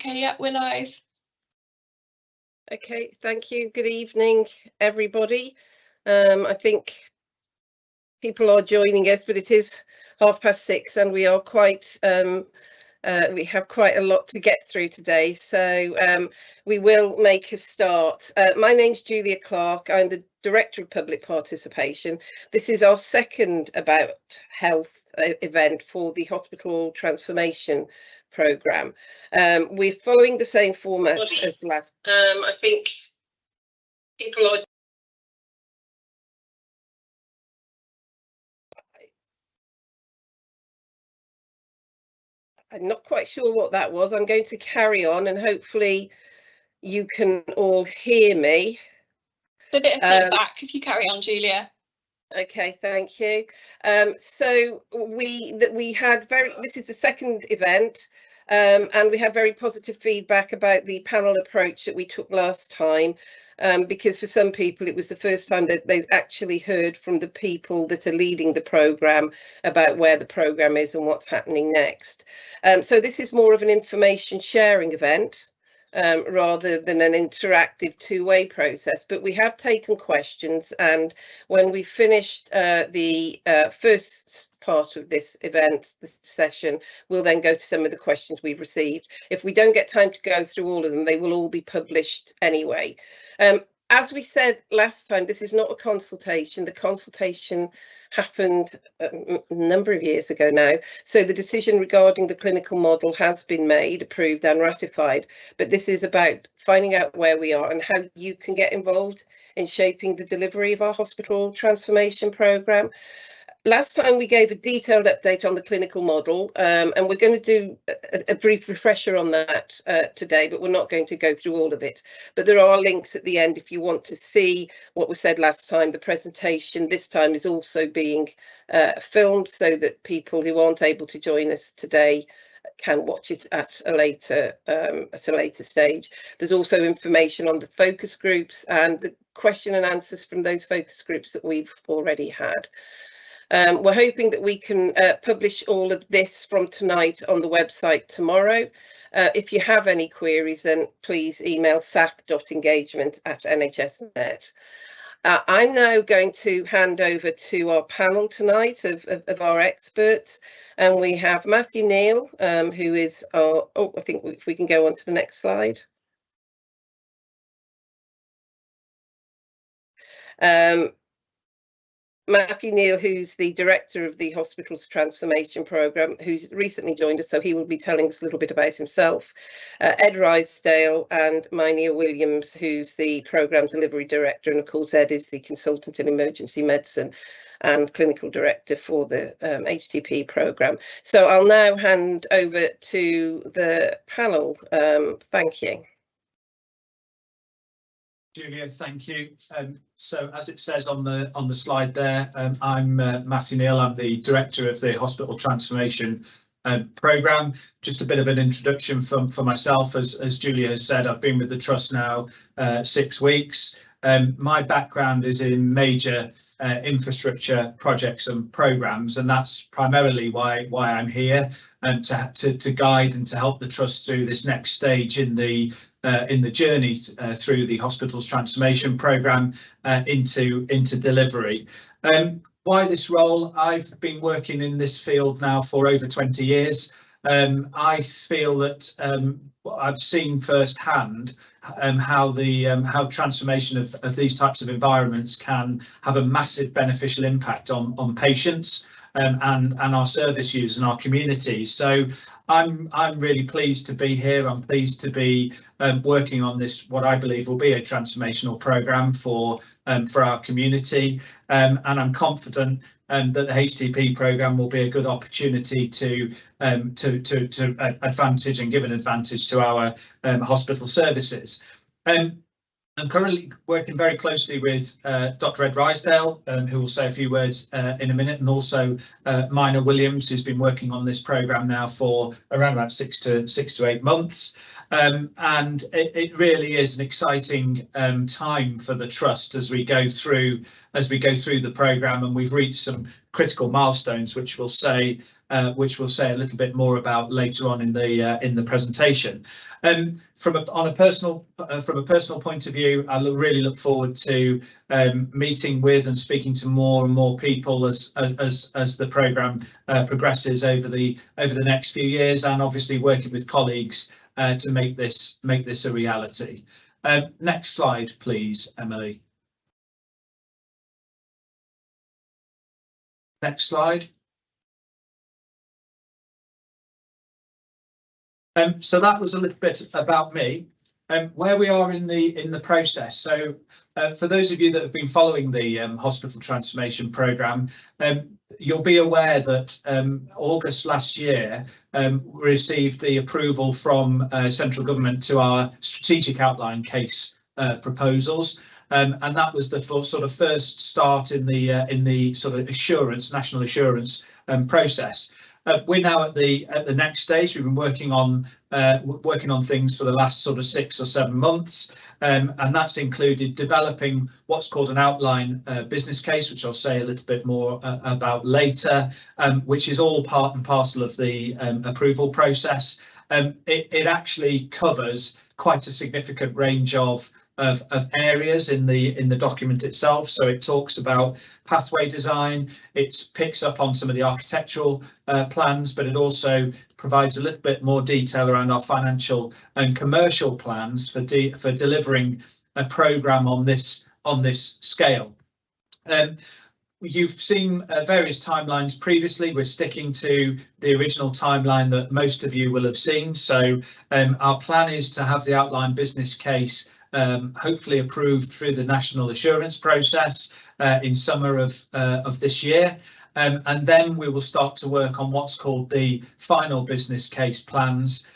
Okay, yeah, we're live. Okay, thank you. Good evening, everybody. I think people are joining us, but it is 6:30 and we are quite we have quite a lot to get through today, so we will make a start. My name's Julia Clark. I'm the Director of Public Participation. This is our second About Health event for the Hospital Transformation Programme. We're following the same format as last. I think people are I'm not quite sure what that was. I'm going to carry on and hopefully you can all hear me. A bit of feedback if you carry on, Julia. Okay, thank you. So this is the second event, and we had very positive feedback about the panel approach that we took last time, because for some people it was the first time that they'd actually heard from the people that are leading the programme about where the programme is and what's happening next. So this is more of an information sharing event. Rather than an interactive two-way process, but we have taken questions, and when we finished the first part of this event, this session, we'll then go to some of the questions we've received. If we don't get time to go through all of them, they will all be published anyway. As we said last time, this is not a consultation. The consultation happened a number of years ago now. So the decision regarding the clinical model has been made, approved and ratified. But this is about finding out where we are and how you can get involved in shaping the delivery of our hospital transformation programme. Last time we gave a detailed update on the clinical model, and we're going to do a brief refresher on that today, but we're not going to go through all of it. But there are links at the end if you want to see what was said last time. The presentation this time is also being filmed so that people who aren't able to join us today can watch it at a later stage. There's also information on the focus groups and the question and answers from those focus groups that we've already had. We're hoping that we can publish all of this from tonight on the website tomorrow. If you have any queries, then please email sath.engagement@nhs.net. I'm now going to hand over to our panel tonight of our experts, and we have Matthew Neal, who is our, I think if we can go on to the next slide. Matthew Neal, who's the director of the Hospitals Transformation Programme, who's recently joined us, so he will be telling us a little bit about himself. Ed Rysdale and Mynea Williams, who's the Programme Delivery Director, and of course Ed is the consultant in emergency medicine and clinical director for the HTP programme. So I'll now hand over to the panel. Thank you. Julia, thank you. So as it says on the slide there, I'm Matthew Neal. I'm the director of the Hospital Transformation Programme. Just a bit of an introduction for myself. As Julia has said, I've been with the Trust now 6 weeks. My background is in major infrastructure projects and programmes, and that's primarily why I'm here, to guide and to help the Trust through this next stage in the journey through the Hospitals Transformation Programme into delivery. Why this role? I've been working in this field now for over 20 years. I feel that I've seen firsthand how transformation of these types of environments can have a massive beneficial impact on patients and our service users and our communities. So I'm really pleased to be here. I'm pleased to be working on this, what I believe will be a transformational programme for our community, and I'm confident that the HTP programme will be a good opportunity to advantage and give an advantage to our hospital services. I'm currently working very closely with Dr. Ed Rysdale, who will say a few words in a minute, and also Mynea Williams, who's been working on this programme now for around about 6 to 8 months. And it really is an exciting time for the trust as we go through the programme, and we've reached some critical milestones, which we'll say a little bit more about later on in the presentation. From a personal point of view, I really look forward to meeting with and speaking to more and more people as the programme progresses over the next few years, and obviously working with colleagues to make this a reality. Next slide, please, Emily. Next slide. So that was a little bit about me and where we are in the process. So for those of you that have been following the hospital transformation programme, you'll be aware that August last year received the approval from central government to our strategic outline case proposals. And that was the sort of first start in the sort of national assurance process. We're now at the next stage. We've been working on things for the last sort of 6 or 7 months, and that's included developing what's called an outline business case, which I'll say a little bit more about later, which is all part and parcel of the approval process. It actually covers quite a significant range of areas in the document itself. So it talks about pathway design, it picks up on some of the architectural plans, but it also provides a little bit more detail around our financial and commercial plans for delivering a programme on this scale. You've seen various timelines previously. We're sticking to the original timeline that most of you will have seen. So our plan is to have the outline business case hopefully approved through the national assurance process in summer of this year. And then we will start to work on what's called the final business case plans,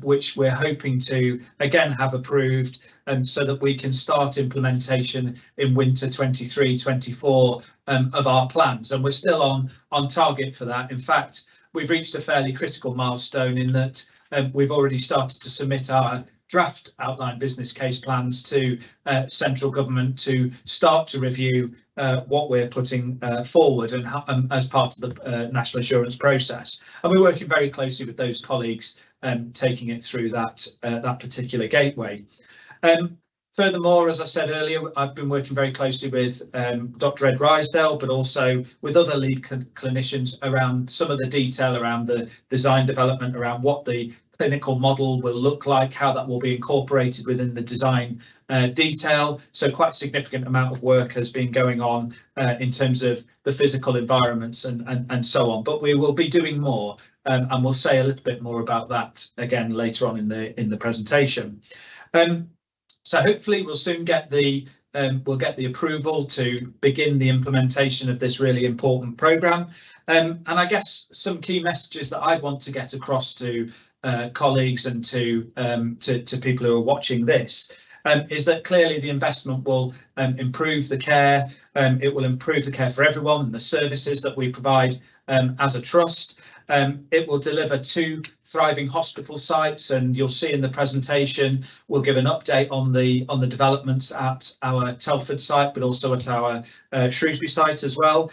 which we're hoping to again have approved, so that we can start implementation in winter 23-24 of our plans. And we're still on target for that. In fact, we've reached a fairly critical milestone in that we've already started to submit our draft outline business case plans to central government to start to review what we're putting forward and as part of the national assurance process. And we're working very closely with those colleagues taking it through that particular gateway. Furthermore, as I said earlier, I've been working very closely with Dr. Ed Rysdale, but also with other lead clinicians around some of the detail around the design development, around what the clinical model will look like, how that will be incorporated within the design detail. So quite a significant amount of work has been going on in terms of the physical environments and so on. But we will be doing more, and we'll say a little bit more about that again later on in the presentation. So hopefully we'll soon get the approval to begin the implementation of this really important programme. And I guess some key messages that I'd want to get across to colleagues and to people who are watching this is that clearly the investment will improve the care. It will improve the care for everyone and the services that we provide as a trust. It will deliver 2 thriving hospital sites, and you'll see in the presentation we'll give an update on the developments at our Telford site, but also at our Shrewsbury site as well.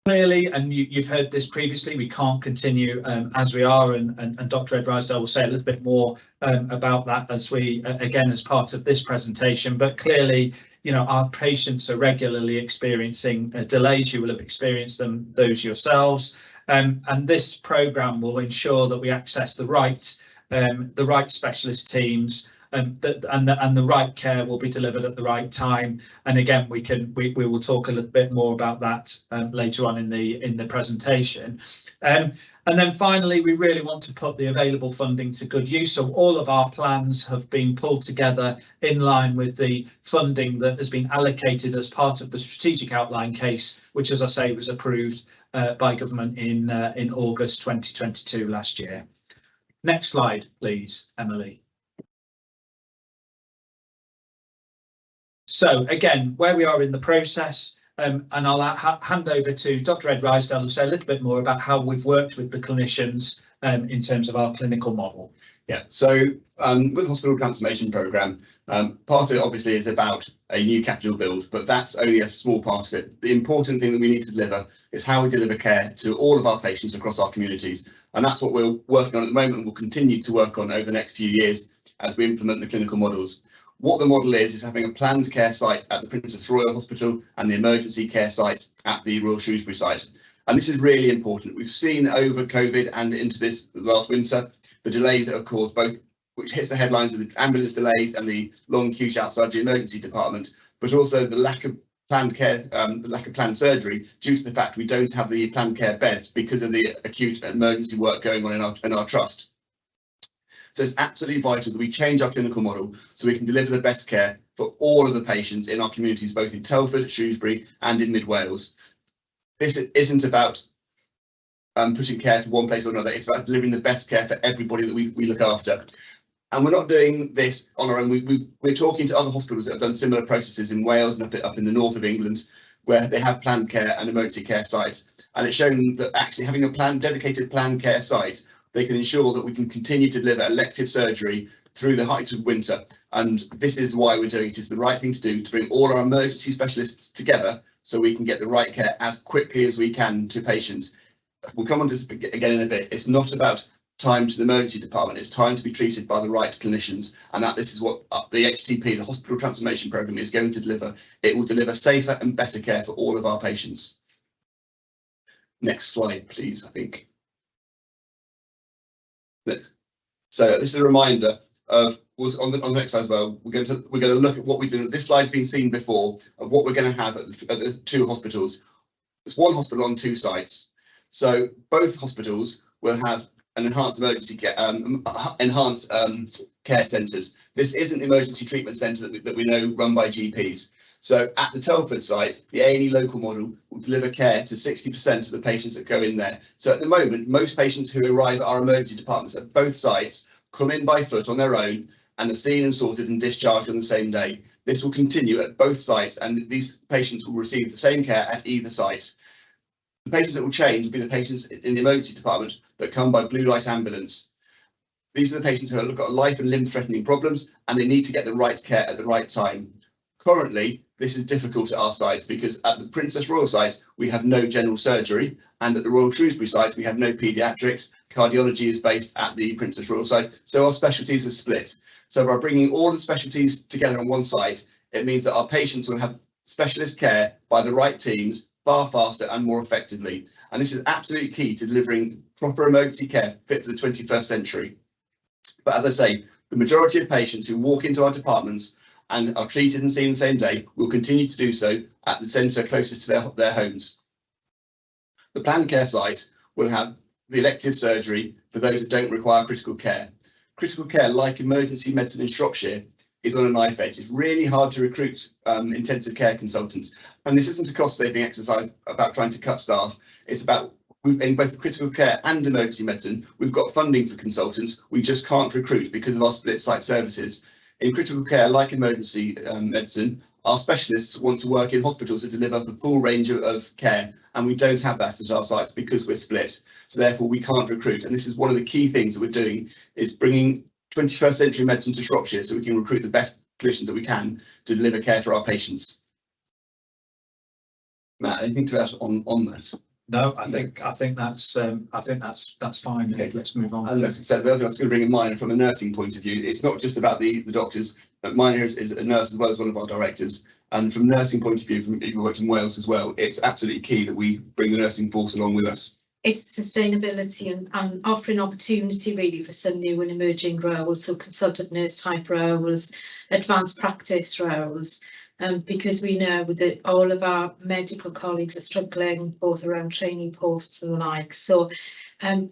Clearly, and you've heard this previously, we can't continue as we are, and Dr. Ed Rysdale will say a little bit more about that as we again as part of this presentation. But clearly, you know, our patients are regularly experiencing delays. You will have experienced those yourselves, and this programme will ensure that we access the right specialist teams. And the right care will be delivered at the right time. And again, we will talk a little bit more about that later on in the presentation. And then finally, we really want to put the available funding to good use. So all of our plans have been pulled together in line with the funding that has been allocated as part of the strategic outline case, which, as I say, was approved by government in August 2022 last year. Next slide, please, Emily. So again, where we are in the process, and I'll hand over to Dr. Ed Rysdale to say a little bit more about how we've worked with the clinicians in terms of our clinical model. Yeah, so with the hospital transformation programme, part of it obviously is about a new capital build, but that's only a small part of it. The important thing that we need to deliver is how we deliver care to all of our patients across our communities. And that's what we're working on at the moment and will continue to work on over the next few years as we implement the clinical models. What the model is having a planned care site at the Princess Royal Hospital and the emergency care site at the Royal Shrewsbury site. And this is really important. We've seen over COVID and into this last winter, the delays that are caused, both which hits the headlines of the ambulance delays and the long queues outside the emergency department, but also the lack of planned care, the lack of planned surgery due to the fact we don't have the planned care beds because of the acute emergency work going on in our trust. So it's absolutely vital that we change our clinical model so we can deliver the best care for all of the patients in our communities, both in Telford, Shrewsbury and in Mid Wales. This isn't about pushing care from one place or another. It's about delivering the best care for everybody that we look after. And we're not doing this on our own. We're talking to other hospitals that have done similar processes in Wales and up in the north of England, where they have planned care and emergency care sites. And it's shown that actually having a dedicated planned care site, they can ensure that we can continue to deliver elective surgery through the height of winter. And this is why we're doing it. It's the right thing to do, to bring all our emergency specialists together so we can get the right care as quickly as we can to patients. We'll come on to this again in a bit. It's not about time to the emergency department, it's time to be treated by the right clinicians, and that this is what the HTP, the Hospital Transformation Programme, is going to deliver. It will deliver safer and better care for all of our patients. Next slide, please, I think. So this is a reminder of, on the next slide as well, we're going to look at what we do. This slide's been seen before of what we're going to have at the two hospitals. It's one hospital on two sites. So both hospitals will have an enhanced emergency care, care centres. This isn't the emergency treatment centre that we know run by GPs. So at the Telford site, the A&E local model will deliver care to 60% of the patients that go in there. So at the moment, most patients who arrive at our emergency departments at both sites come in by foot on their own and are seen and sorted and discharged on the same day. This will continue at both sites, and these patients will receive the same care at either site. The patients that will change will be the patients in the emergency department that come by blue light ambulance. These are the patients who have got life and limb threatening problems and they need to get the right care at the right time. Currently, this is difficult at our sites because at the Princess Royal site, we have no general surgery, and at the Royal Shrewsbury site, we have no paediatrics. Cardiology is based at the Princess Royal site, so our specialties are split. So by bringing all the specialties together on one site, it means that our patients will have specialist care by the right teams far faster and more effectively. And this is absolutely key to delivering proper emergency care fit for the 21st century. But as I say, the majority of patients who walk into our departments and are treated and seen the same day will continue to do so at the centre closest to their homes. The planned care site will have the elective surgery for those that don't require critical care. Critical care, like emergency medicine in Shropshire, is on a knife edge. It's really hard to recruit intensive care consultants. And this isn't a cost-saving exercise about trying to cut staff. It's about, in both critical care and emergency medicine, we've got funding for consultants. We just can't recruit because of our split site services. In critical care, like emergency medicine, our specialists want to work in hospitals that deliver the full range of care, and we don't have that at our sites because we're split. So therefore, we can't recruit. And this is one of the key things that we're doing, is bringing 21st century medicine to Shropshire so we can recruit the best clinicians that we can to deliver care for our patients. Matt, anything to add on that? No, I think that's fine. Okay, let's move on. And as I said, the other thing I was going to bring in mind from a nursing point of view, it's not just about the doctors. Mine here is a nurse as well as one of our directors. And from a nursing point of view, from people who worked in Wales as well, it's absolutely key that we bring the nursing force along with us. It's sustainability and offering opportunity really for some new and emerging roles, so consultant nurse type roles, advanced practice roles, because we know that all of our medical colleagues are struggling both around training posts and the like. So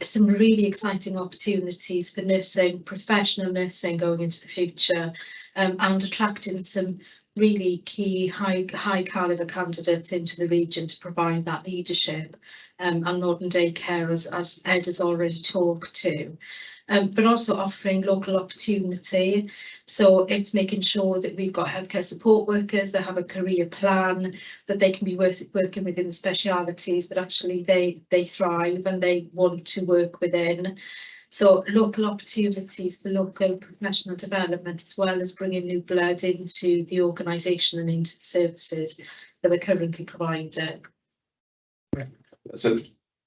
some really exciting opportunities for nursing, professional nursing going into the future, and attracting some really key high caliber candidates into the region to provide that leadership and modern day care, as Ed has already talked to. But also offering local opportunity. So it's making sure that we've got healthcare support workers that have a career plan, that they can be working within the specialities, but actually they thrive and they want to work within. So local opportunities for local professional development, as well as bringing new blood into the organisation and into the services that we're currently providing. So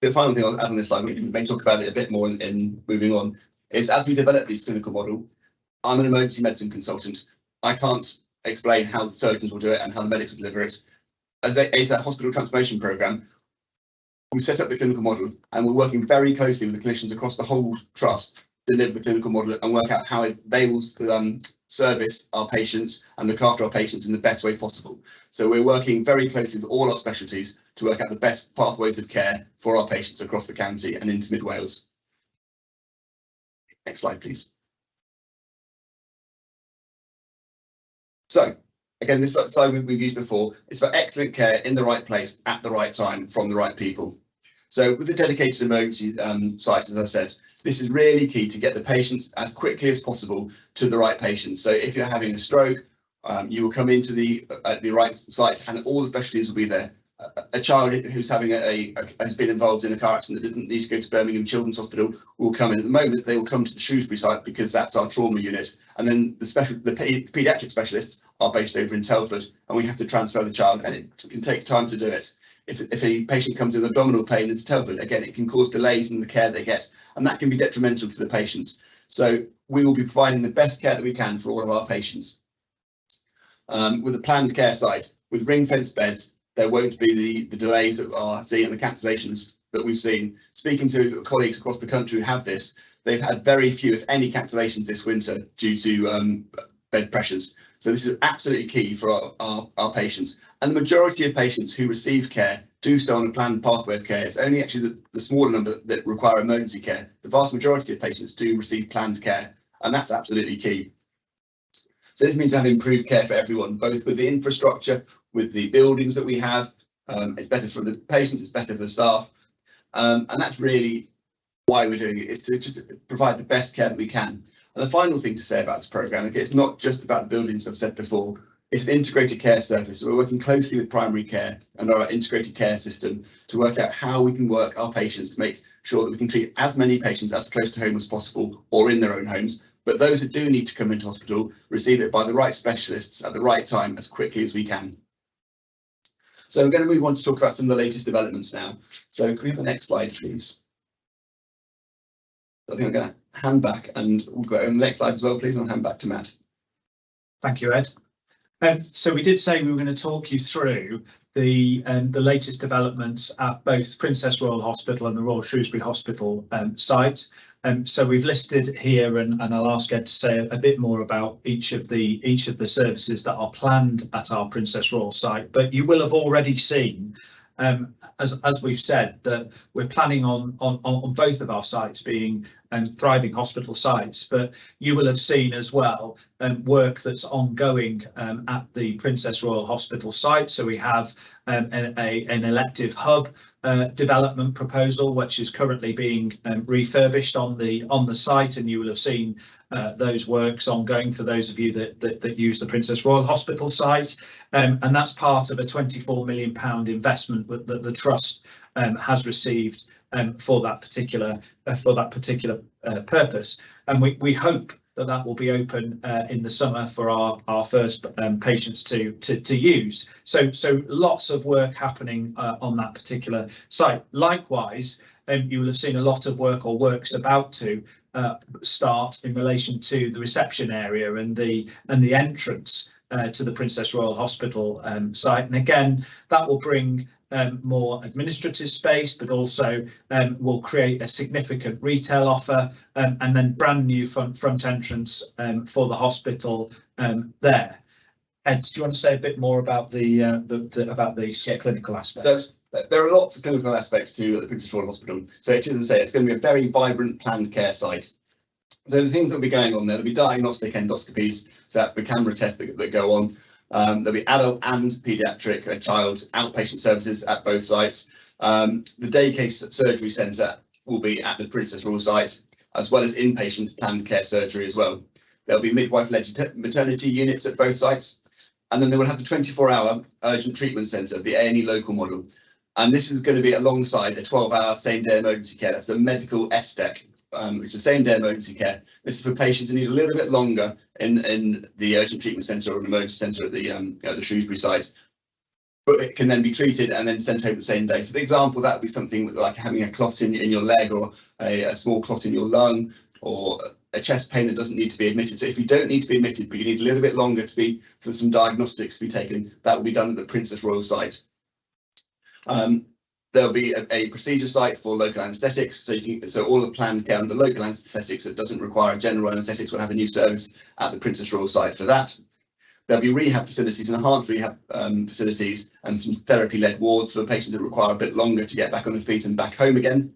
the final thing I'll add on this slide, we may talk about it a bit more in moving on, is as we develop this clinical model, I'm an emergency medicine consultant. I can't explain how the surgeons will do it and how the medics will deliver it. As a hospital transformation programme, we've set up the clinical model and we're working very closely with the clinicians across the whole trust to deliver the clinical model and work out how they will service our patients and look after our patients in the best way possible. So we're working very closely with all our specialties to work out the best pathways of care for our patients across the county and into Mid Wales. Next slide, please. So again, this slide we've used before. It's for excellent care in the right place at the right time from the right people. So with the dedicated emergency sites, as I've said, this is really key to get the patients as quickly as possible to the right patients. So if you're having a stroke, you will come into the right site and all the specialties will be there. A child who's having has been involved in a car accident that doesn't need to go to Birmingham Children's Hospital will come in. At the moment, they will come to the Shrewsbury site because that's our trauma unit, and then the paediatric specialists are based over in Telford, and we have to transfer the child, and it can take time to do it. If a patient comes with abdominal pain into Telford, again, it can cause delays in the care they get, and that can be detrimental to the patients. So we will be providing the best care that we can for all of our patients. With a planned care site, with ring-fenced beds, there won't be the delays that are seen and the cancellations that we've seen. Speaking to colleagues across the country who have this, they've had very few, if any, cancellations this winter due to bed pressures. So this is absolutely key for our patients. And the majority of patients who receive care do so on a planned pathway of care. It's only actually the smaller number that require emergency care. The vast majority of patients do receive planned care, and that's absolutely key. So this means we have improved care for everyone, both with the infrastructure, with the buildings that we have. It's better for the patients, it's better for the staff. And that's really why we're doing it, is to just provide the best care that we can. And the final thing to say about this programme, okay, it's not just about the buildings I've said before, it's an integrated care service. So we're working closely with primary care and our integrated care system to work out how we can work our patients to make sure that we can treat as many patients as close to home as possible or in their own homes. But those who do need to come into hospital receive it by the right specialists at the right time as quickly as we can. So we're going to move on to talk about some of the latest developments now. So can we have the next slide, please? I think I'm going to hand back, and we'll go on the next slide as well, please. I'll hand back to Matt. Thank you, Ed. So we did say we were going to talk you through the latest developments at both Princess Royal Hospital and the Royal Shrewsbury Hospital site. So we've listed here, and I'll ask Ed to say a bit more about each of the services that are planned at our Princess Royal site. But you will have already seen, as we've said, that we're planning on both of our sites being thriving hospital sites, but you will have seen as well work that's ongoing at the Princess Royal Hospital site. So we have an elective hub development proposal, which is currently being refurbished on the site, and you will have seen those works ongoing for those of you that use the Princess Royal Hospital site, and that's part of a £24 million investment that the trust has received for that particular purpose, and we hope that will be open in the summer for our first patients to use. So lots of work happening on that particular site. Likewise, you will have seen a lot of work or works about to start in relation to the reception area and the entrance to the Princess Royal Hospital site, and again that will bring more administrative space, but also will create a significant retail offer, and then brand new front entrance for the hospital there. Ed, do you want to say a bit more about the clinical aspects? So there are lots of clinical aspects to the Princess Royal Hospital. So it is, as I say, it's going to be a very vibrant planned care site. So the things that will be going on there, there'll be diagnostic endoscopies, so that's the camera tests that go on. There'll be adult and paediatric child outpatient services at both sites. The day case surgery centre will be at the Princess Royal site, as well as inpatient planned care surgery as well. There'll be midwife-led maternity units at both sites. And then they will have the 24-hour urgent treatment centre, the A&E local model. And this is going to be alongside a 12-hour same-day emergency care. That's a medical SDEC, which is same-day emergency care. This is for patients who need a little bit longer in the urgent treatment centre or an emergency centre at the Shrewsbury site. But it can then be treated and then sent home the same day. For example, that would be something like having a clot in your leg, or a small clot in your lung, or a chest pain that doesn't need to be admitted. So if you don't need to be admitted, but you need a little bit longer for some diagnostics to be taken, that will be done at the Princess Royal site. There'll be a procedure site for local anaesthetics. So all the planned care under local anaesthetics that doesn't require general anaesthetics will have a new service at the Princess Royal site for that. There'll be rehab facilities and enhanced rehab facilities, and some therapy-led wards for patients that require a bit longer to get back on their feet and back home again.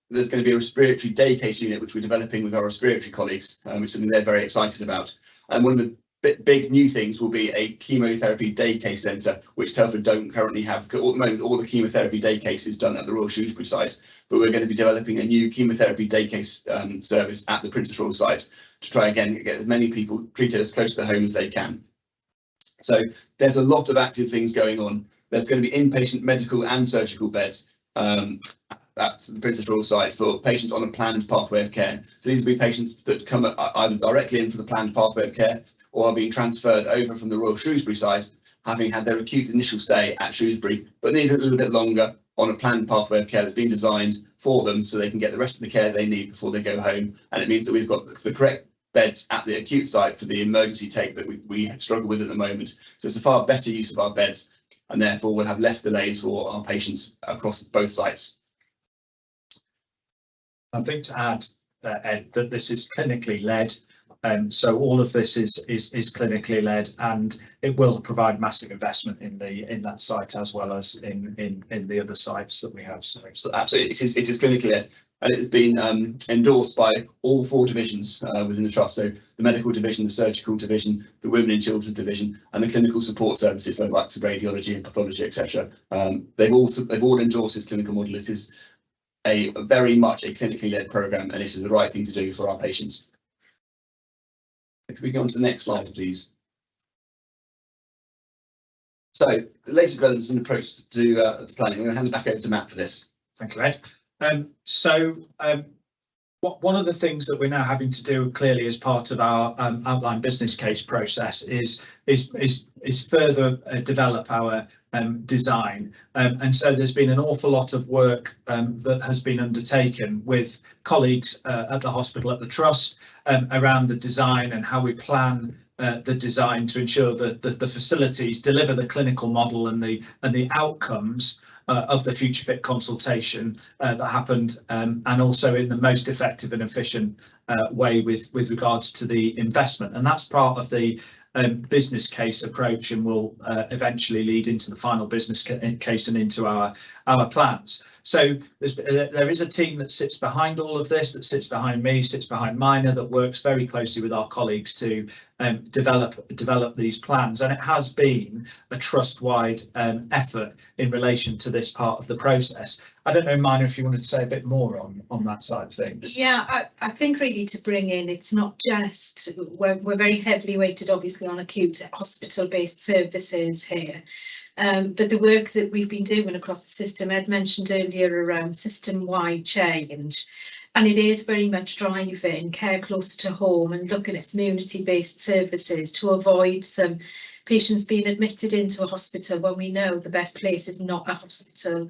There's going to be a respiratory day case unit, which we're developing with our respiratory colleagues, which is something they're very excited about. And one of the big new things will be a chemotherapy day case centre, which Telford don't currently have. At the moment, all the chemotherapy day case is done at the Royal Shrewsbury site, but we're going to be developing a new chemotherapy day case service at the Princess Royal site to try again get as many people treated as close to the home as they can. So there's a lot of active things going on. There's going to be inpatient medical and surgical beds at the Princess Royal site for patients on a planned pathway of care. So these will be patients that come either directly in for the planned pathway of care, or are being transferred over from the Royal Shrewsbury site, having had their acute initial stay at Shrewsbury, but need a little bit longer on a planned pathway of care that's been designed for them so they can get the rest of the care they need before they go home. And it means that we've got the correct beds at the acute site for the emergency take that we struggle with at the moment. So it's a far better use of our beds, and therefore we'll have less delays for our patients across both sites. I think to add, Ed, that this is clinically led. So all of this is clinically led, and it will provide massive investment in that site as well as in the other sites that we have. So absolutely, it is clinically led, and it has been endorsed by all 4 divisions within the trust. So the medical division, the surgical division, the women and children division, and the clinical support services, so like radiology and pathology, etc. They've all endorsed this clinical model. It is very much a clinically led programme, and it is the right thing to do for our patients. Can we go on to the next slide, please? So the latest developments and approach to the planning. I'm going to hand it back over to Matt for this. Thank you, Ed. One of the things that we're now having to do clearly as part of our outline business case process is further develop our design, and so there's been an awful lot of work that has been undertaken with colleagues at the hospital, at the trust, around the design and how we plan the design to ensure that the facilities deliver the clinical model and the outcomes of the Future Fit consultation that happened, and also in the most effective and efficient way with regards to the investment. And that's part of the business case approach, and will eventually lead into the final business case and into our plans. So there is a team that sits behind all of this, that sits behind me, sits behind Mina, that works very closely with our colleagues to develop these plans. And it has been a trust-wide effort in relation to this part of the process. I don't know, Mina, if you wanted to say a bit more on that side of things. Yeah, I think really to bring in, it's not just, we're very heavily weighted obviously on acute hospital-based services here. But the work that we've been doing across the system, Ed mentioned earlier around system-wide change, and it is very much driving care closer to home and looking at community-based services to avoid some patients being admitted into a hospital when we know the best place is not a hospital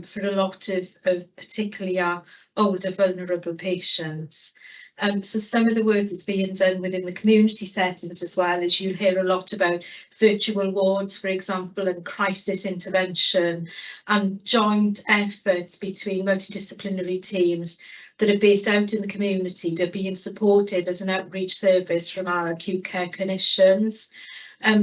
for a lot of particularly our older vulnerable patients. So some of the work that's being done within the community settings as well, as you'll hear a lot about virtual wards, for example, and crisis intervention, and joint efforts between multidisciplinary teams that are based out in the community but being supported as an outreach service from our acute care clinicians.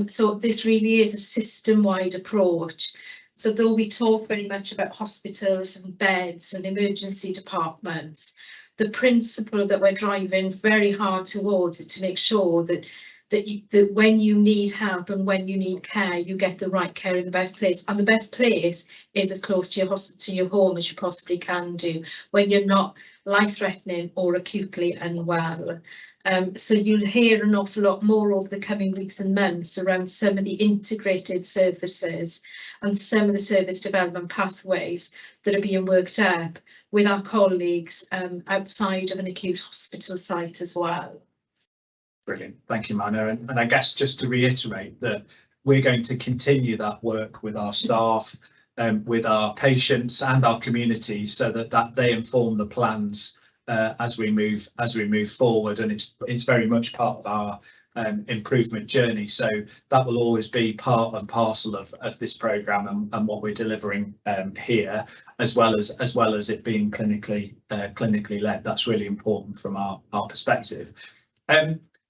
So this really is a system-wide approach. So though we talk very much about hospitals and beds and emergency departments, the principle that we're driving very hard towards is to make sure that that when you need help and when you need care, you get the right care in the best place. And the best place is as close to your home as you possibly can do when you're not life-threatening or acutely unwell. So you'll hear an awful lot more over the coming weeks and months around some of the integrated services and some of the service development pathways that are being worked up with our colleagues outside of an acute hospital site as well. Brilliant, thank you, Mana. And I guess just to reiterate that we're going to continue that work with our staff, with our patients and our communities, so that they inform the plans as we move forward, and it's very much part of our improvement journey. So that will always be part and parcel of this programme and what we're delivering here, as well as it being clinically led. That's really important from our perspective.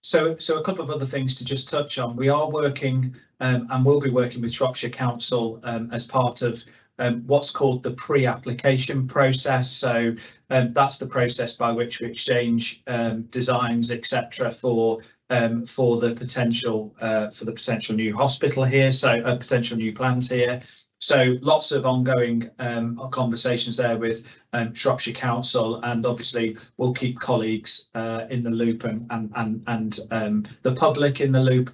So a couple of other things to just touch on. We are working and will be working with Shropshire Council as part of what's called the pre-application process. So that's the process by which we exchange designs, etc., for the potential new hospital here, so potential new plans here. So lots of ongoing conversations there with Shropshire Council, and obviously we'll keep colleagues in the loop and the public in the loop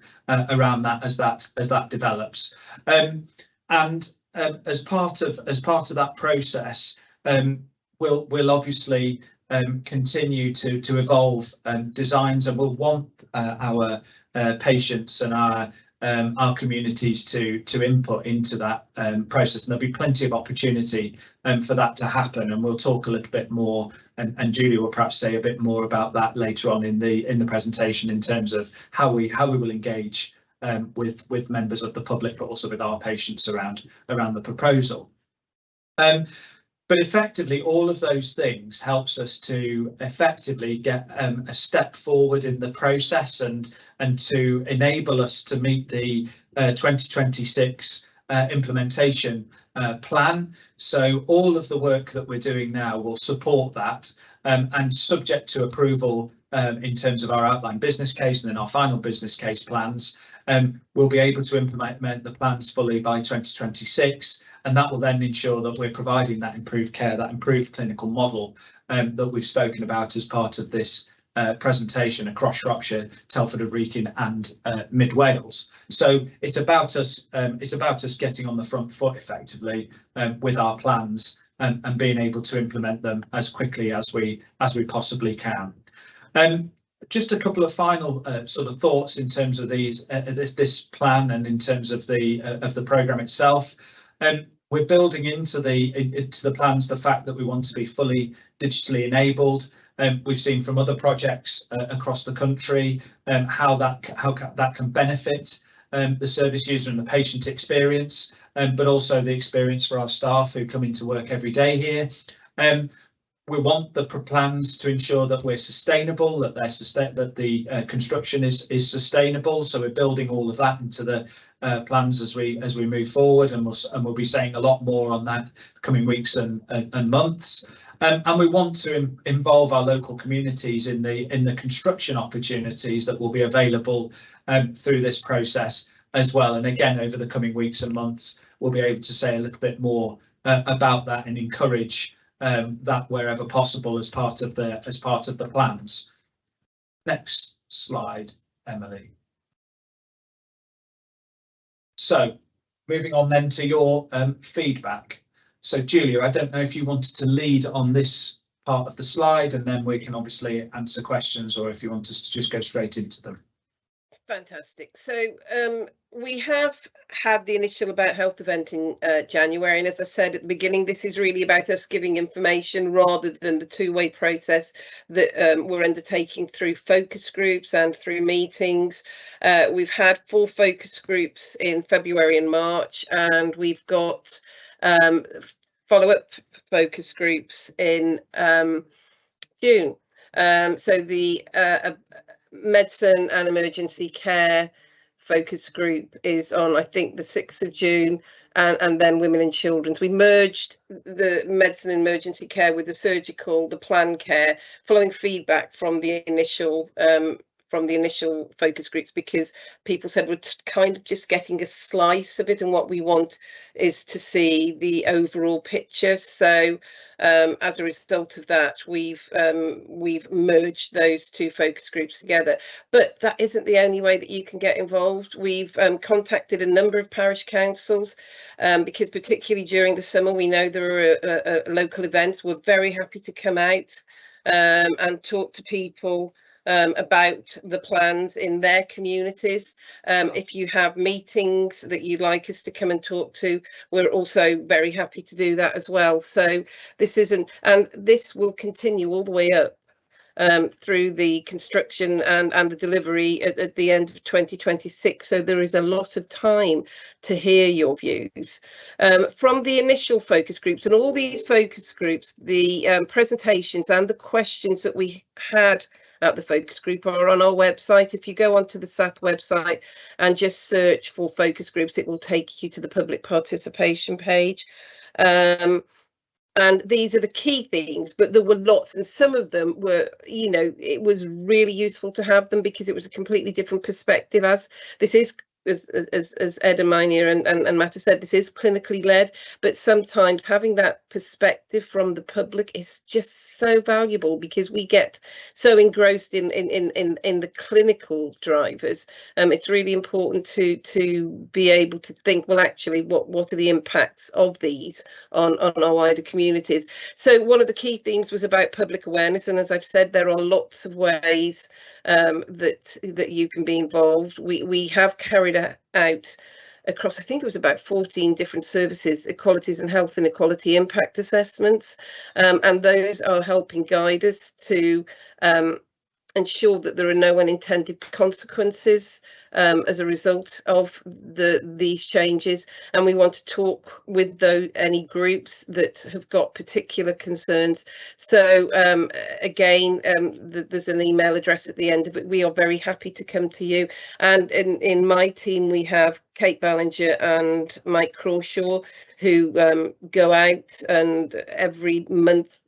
around that as that develops. As part of that process, we'll obviously continue to evolve designs, and we'll want our patients and our communities to input into that process, and there'll be plenty of opportunity for that to happen, and we'll talk a little bit more, and Julia will perhaps say a bit more about that later on in the presentation, in terms of how we will engage with members of the public, but also with our patients around the proposal. But effectively, all of those things helps us to effectively get a step forward in the process and to enable us to meet the 2026 implementation plan. So all of the work that we're doing now will support that, and subject to approval in terms of our outline business case and then our final business case plans, we'll be able to implement the plans fully by 2026. And that will then ensure that we're providing that improved care, that improved clinical model that we've spoken about as part of this presentation across Shropshire, Telford and Wrekin and Mid Wales. So it's about us getting on the front foot effectively with our plans and being able to implement them as quickly as we possibly can. Just a couple of final sort of thoughts in terms of this plan and in terms of the programme itself. We're building into the plans the fact that we want to be fully digitally enabled. We've seen from other projects across the country how that can benefit the service user and the patient experience, but also the experience for our staff who come into work every day here. We want the plans to ensure that we're sustainable, that the construction is sustainable. So we're building all of that into the plans as we move forward, and we'll be saying a lot more on that coming weeks and months. And we want to involve our local communities in the construction opportunities that will be available through this process as well. And again, over the coming weeks and months, we'll be able to say a little bit more about that and encourage that wherever possible as part of the plans. Next slide, Emily. So moving on then to your feedback. So Julia, I don't know if you wanted to lead on this part of the slide, and then we can obviously answer questions, or if you want us to just go straight into them. Fantastic. So we have had the initial About Health event in January, and as I said at the beginning, this is really about us giving information rather than the two-way process that we're undertaking through focus groups and through meetings. We've had 4 focus groups in February and March, and we've got follow-up focus groups in June. So the medicine and emergency care focus group is on, I think, the 6th of June, and then women and children's. We merged the medicine and emergency care with the surgical, the planned care, following feedback from the initial from the initial focus groups, because people said we're kind of just getting a slice of it, and what we want is to see the overall picture. So as a result of that, we've merged those two focus groups together. But that isn't the only way that you can get involved. We've contacted a number of parish councils, because particularly during the summer, we know there are local events. We're very happy to come out and talk to people about the plans in their communities. If you have meetings that you'd like us to come and talk to, we're also very happy to do that as well. So this isn't, and this will continue all the way up through the construction and the delivery at the end of 2026. So there is a lot of time to hear your views from the initial focus groups, and all these focus groups, the presentations and the questions that we had at the focus group are on our website. If you go onto the SATH website and just search for focus groups, it will take you to the public participation page. And these are the key things, but there were lots, and some of them were, you know, it was really useful to have them because it was a completely different perspective. As this is, as Ed and Minia and Matt have said, this is clinically led, but sometimes having that perspective from the public is just so valuable, because we get so engrossed in the clinical drivers. It's really important to be able to think, well, actually, what are the impacts of these on our wider communities? So one of the key themes was about public awareness, and as I've said, there are lots of ways that you can be involved. We have carried out across, I think it was about 14 different services, equalities and health inequality impact assessments, and those are helping guide us to ensure that there are no unintended consequences as a result of these changes. And we want to talk with any groups that have got particular concerns. So again, there's an email address at the end of it. We are very happy to come to you. And in my team, we have Kate Ballinger and Mike Crawshaw, who go out and every month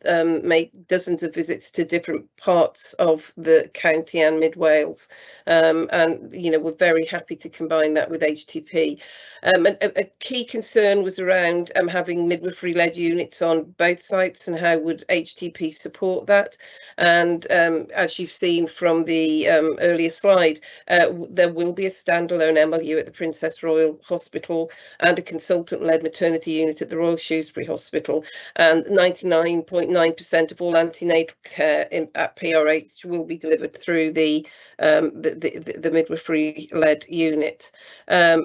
make dozens of visits to different parts of the county and Mid Wales. And, you know, we're very happy to combine that with HTP. A key concern was around having midwifery-led units on both sites, and how would HTP support that. And as you've seen from the earlier slide, there will be a standalone MLU at the Princess Royal Hospital and a consultant-led maternity unit at the Royal Shrewsbury Hospital, and 99.9% of all antenatal care at PRH will be delivered through the midwifery-led unit.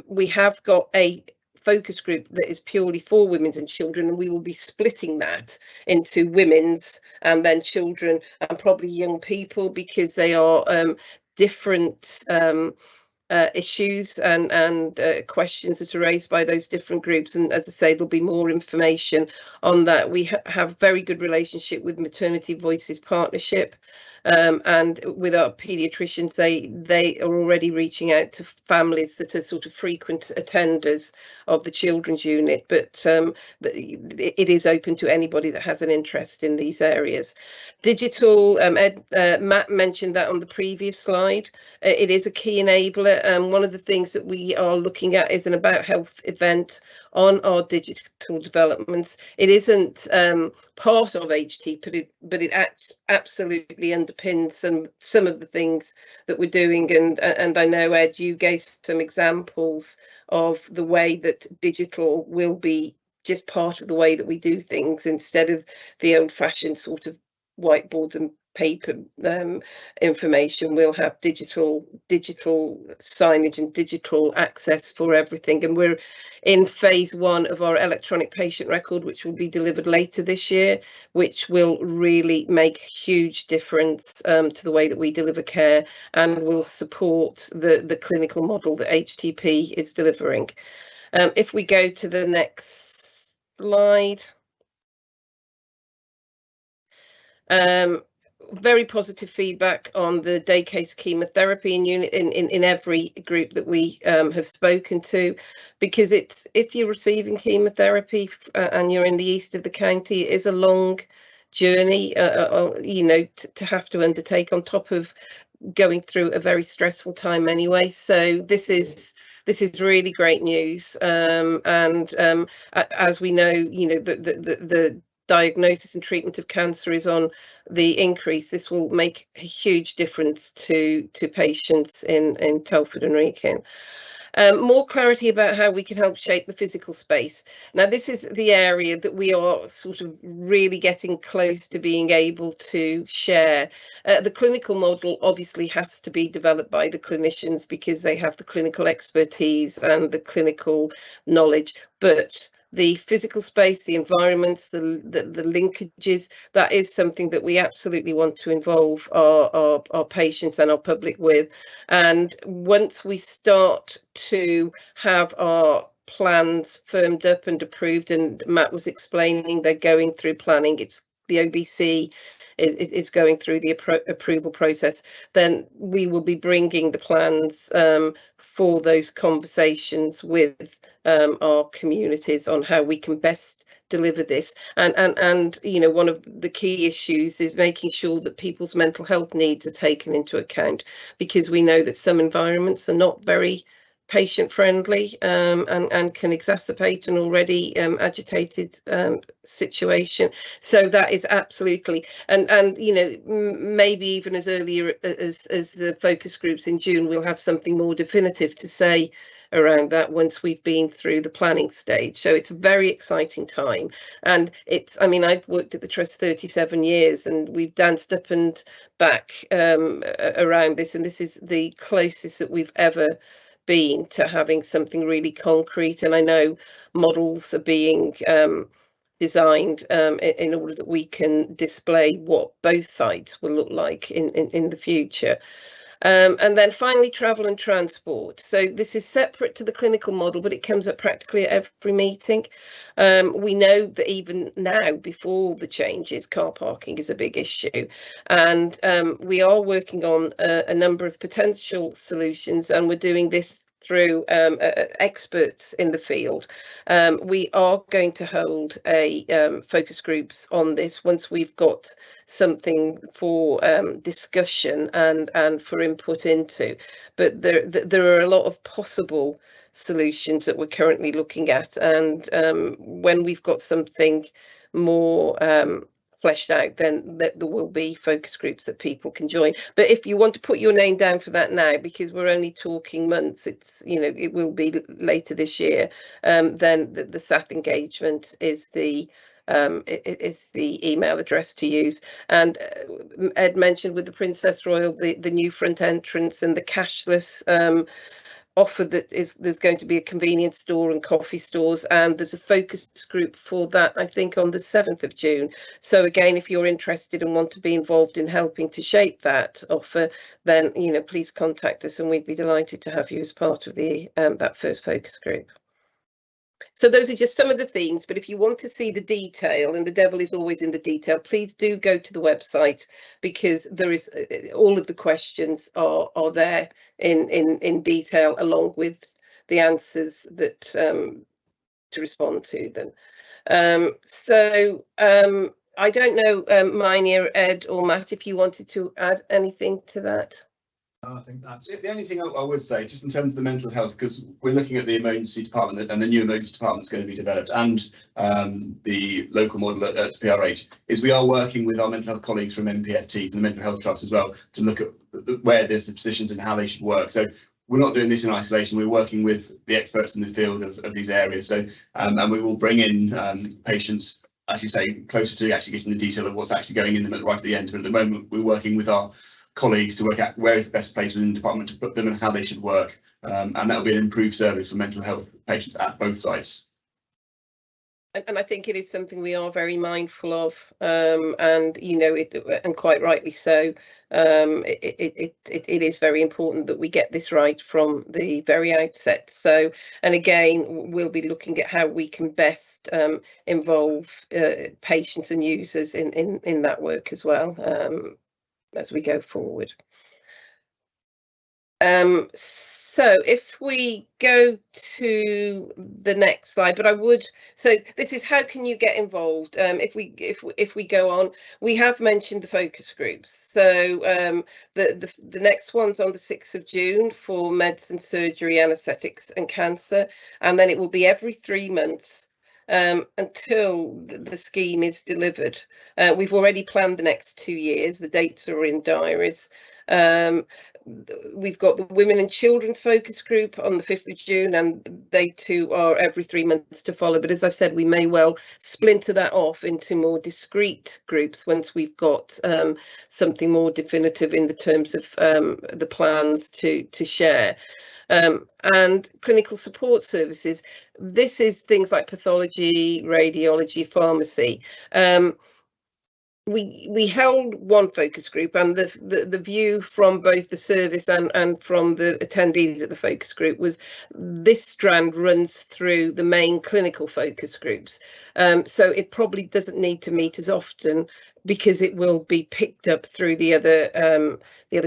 We have got a focus group that is purely for women's and children, and we will be splitting that into women's and then children and probably young people, because they are different issues and questions that are raised by those different groups. And as I say, there'll be more information on that. We have very good relationship with Maternity Voices Partnership, and with our paediatricians, they are already reaching out to families that are sort of frequent attenders of the children's unit, but it is open to anybody that has an interest in these areas. Digital, Matt mentioned that on the previous slide. It is a key enabler, and one of the things that we are looking at is an About Health event on our digital developments. It isn't part of HT, but it absolutely underpins some of the things that we're doing. And I know, Ed, you gave some examples of the way that digital will be just part of the way that we do things, instead of the old-fashioned sort of whiteboards and paper information. We'll have digital signage and digital access for everything. And we're in phase 1 of our electronic patient record, which will be delivered later this year, which will really make a huge difference to the way that we deliver care, and will support the clinical model that HTP is delivering. If we go to the next slide. Very positive feedback on the day case chemotherapy in every group that we have spoken to, because it's, if you're receiving chemotherapy and you're in the east of the county, it is a long journey, you know, to have to undertake, on top of going through a very stressful time anyway. So this is really great news. As we know, the diagnosis and treatment of cancer is on the increase. This will make a huge difference to patients in Telford and Wrekin. More clarity about how we can help shape the physical space. Now, this is the area that we are sort of really getting close to being able to share. The clinical model obviously has to be developed by the clinicians because they have the clinical expertise and the clinical knowledge, but the physical space, the environments, the linkages, that is something that we absolutely want to involve our patients and our public with. And once we start to have our plans firmed up and approved, and Matt was explaining they're going through planning, it's the OBC is going through the approval process, then we will be bringing the plans for those conversations with our communities on how we can best deliver this. And one of the key issues is making sure that people's mental health needs are taken into account, because we know that some environments are not very patient friendly and can exacerbate an already agitated situation. So that is absolutely, and maybe even as earlier as the focus groups in June, we'll have something more definitive to say around that once we've been through the planning stage. So it's a very exciting time. And I've worked at the Trust 37 years and we've danced up and back around this, and this is the closest that we've ever been to having something really concrete. And I know models are being designed in order that we can display what both sides will look like in the future. And then finally, travel and transport. So this is separate to the clinical model, but it comes up practically at every meeting. We know that even now, before the changes, car parking is a big issue. And we are working on a number of potential solutions, and we're doing this through experts in the field. We are going to hold a focus groups on this once we've got something for discussion and for input into. But there are a lot of possible solutions that we're currently looking at, and when we've got something more fleshed out, then there will be focus groups that people can join. But if you want to put your name down for that now, because we're only talking months, it's it will be later this year, then the SAT engagement is the email address to use. And Ed mentioned with the Princess Royal the new front entrance and the cashless offer that there's going to be a convenience store and coffee stores, and there's a focus group for that, I think, on the 7th of June. So again, if you're interested and want to be involved in helping to shape that offer, then please contact us and we'd be delighted to have you as part of the that first focus group. So those are just some of the themes, but if you want to see the detail, and the devil is always in the detail, please do go to the website, because there is all of the questions are there in detail, along with the answers that to respond to them. I don't know, Minia, Ed or Matt, if you wanted to add anything to that. I think that's the only thing I would say, just in terms of the mental health, because we're looking at the emergency department and the new emergency department is going to be developed, and the local model at PRH, is we are working with our mental health colleagues from MPFT, from the Mental Health Trust as well, to look at where there's positions and how they should work. So we're not doing this in isolation. We're working with the experts in the field of these areas. So and we will bring in patients, as you say, closer to actually getting the detail of what's actually going in them right at the end. But at the moment, we're working with our colleagues to work out where is the best place within the department to put them and how they should work, and that will be an improved service for mental health patients at both sites. And I think it is something we are very mindful of, and and quite rightly so. It is very important that we get this right from the very outset. So, and again, we'll be looking at how we can best involve patients and users in that work as well, as we go forward. So if we go to the next slide, but I would, so this is how can you get involved? If we go on, we have mentioned the focus groups. So the next one's on the 6th of June for medicine, surgery, anaesthetics and cancer, and then it will be every 3 months until the scheme is delivered. We've already planned the next 2 years. The dates are in diaries. We've got the Women and Children's Focus Group on the 5th of June, and they too are every 3 months to follow. But as I've said, we may well splinter that off into more discrete groups once we've got something more definitive in the terms of the plans to share. And clinical support services. This is things like pathology, radiology, pharmacy. We held one focus group, and the view from both the service and from the attendees at the focus group was this strand runs through the main clinical focus groups. So it probably doesn't need to meet as often because it will be picked up through the other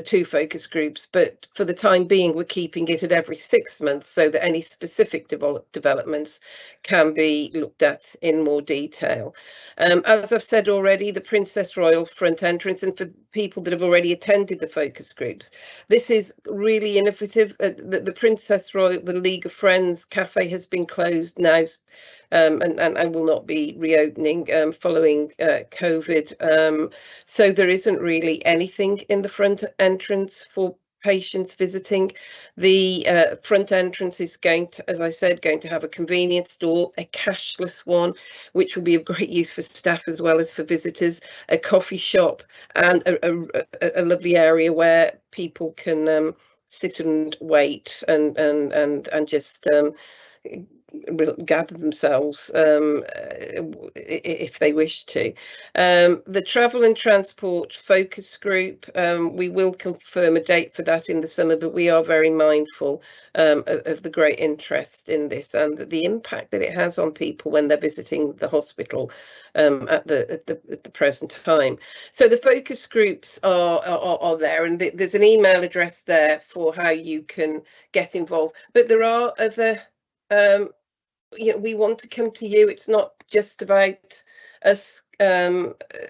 2 focus groups. But for the time being, we're keeping it at every 6 months so that any specific developments can be looked at in more detail. As I've said already, the Princess Royal front entrance, and for people that have already attended the focus groups, this is really innovative. The Princess Royal, the League of Friends Cafe has been closed now and will not be reopening following COVID. So there isn't really anything in the front entrance for patients visiting. The front entrance is going to, as I said, going to have a convenience store, a cashless one, which will be of great use for staff as well as for visitors, a coffee shop, and a lovely area where people can sit and wait and just gather themselves if they wish to. The travel and transport focus group, we will confirm a date for that in the summer, but we are very mindful of the great interest in this and the impact that it has on people when they're visiting the hospital at the present time. So the focus groups are there, and there's an email address there for how you can get involved. But there are other we want to come to you. It's not just about us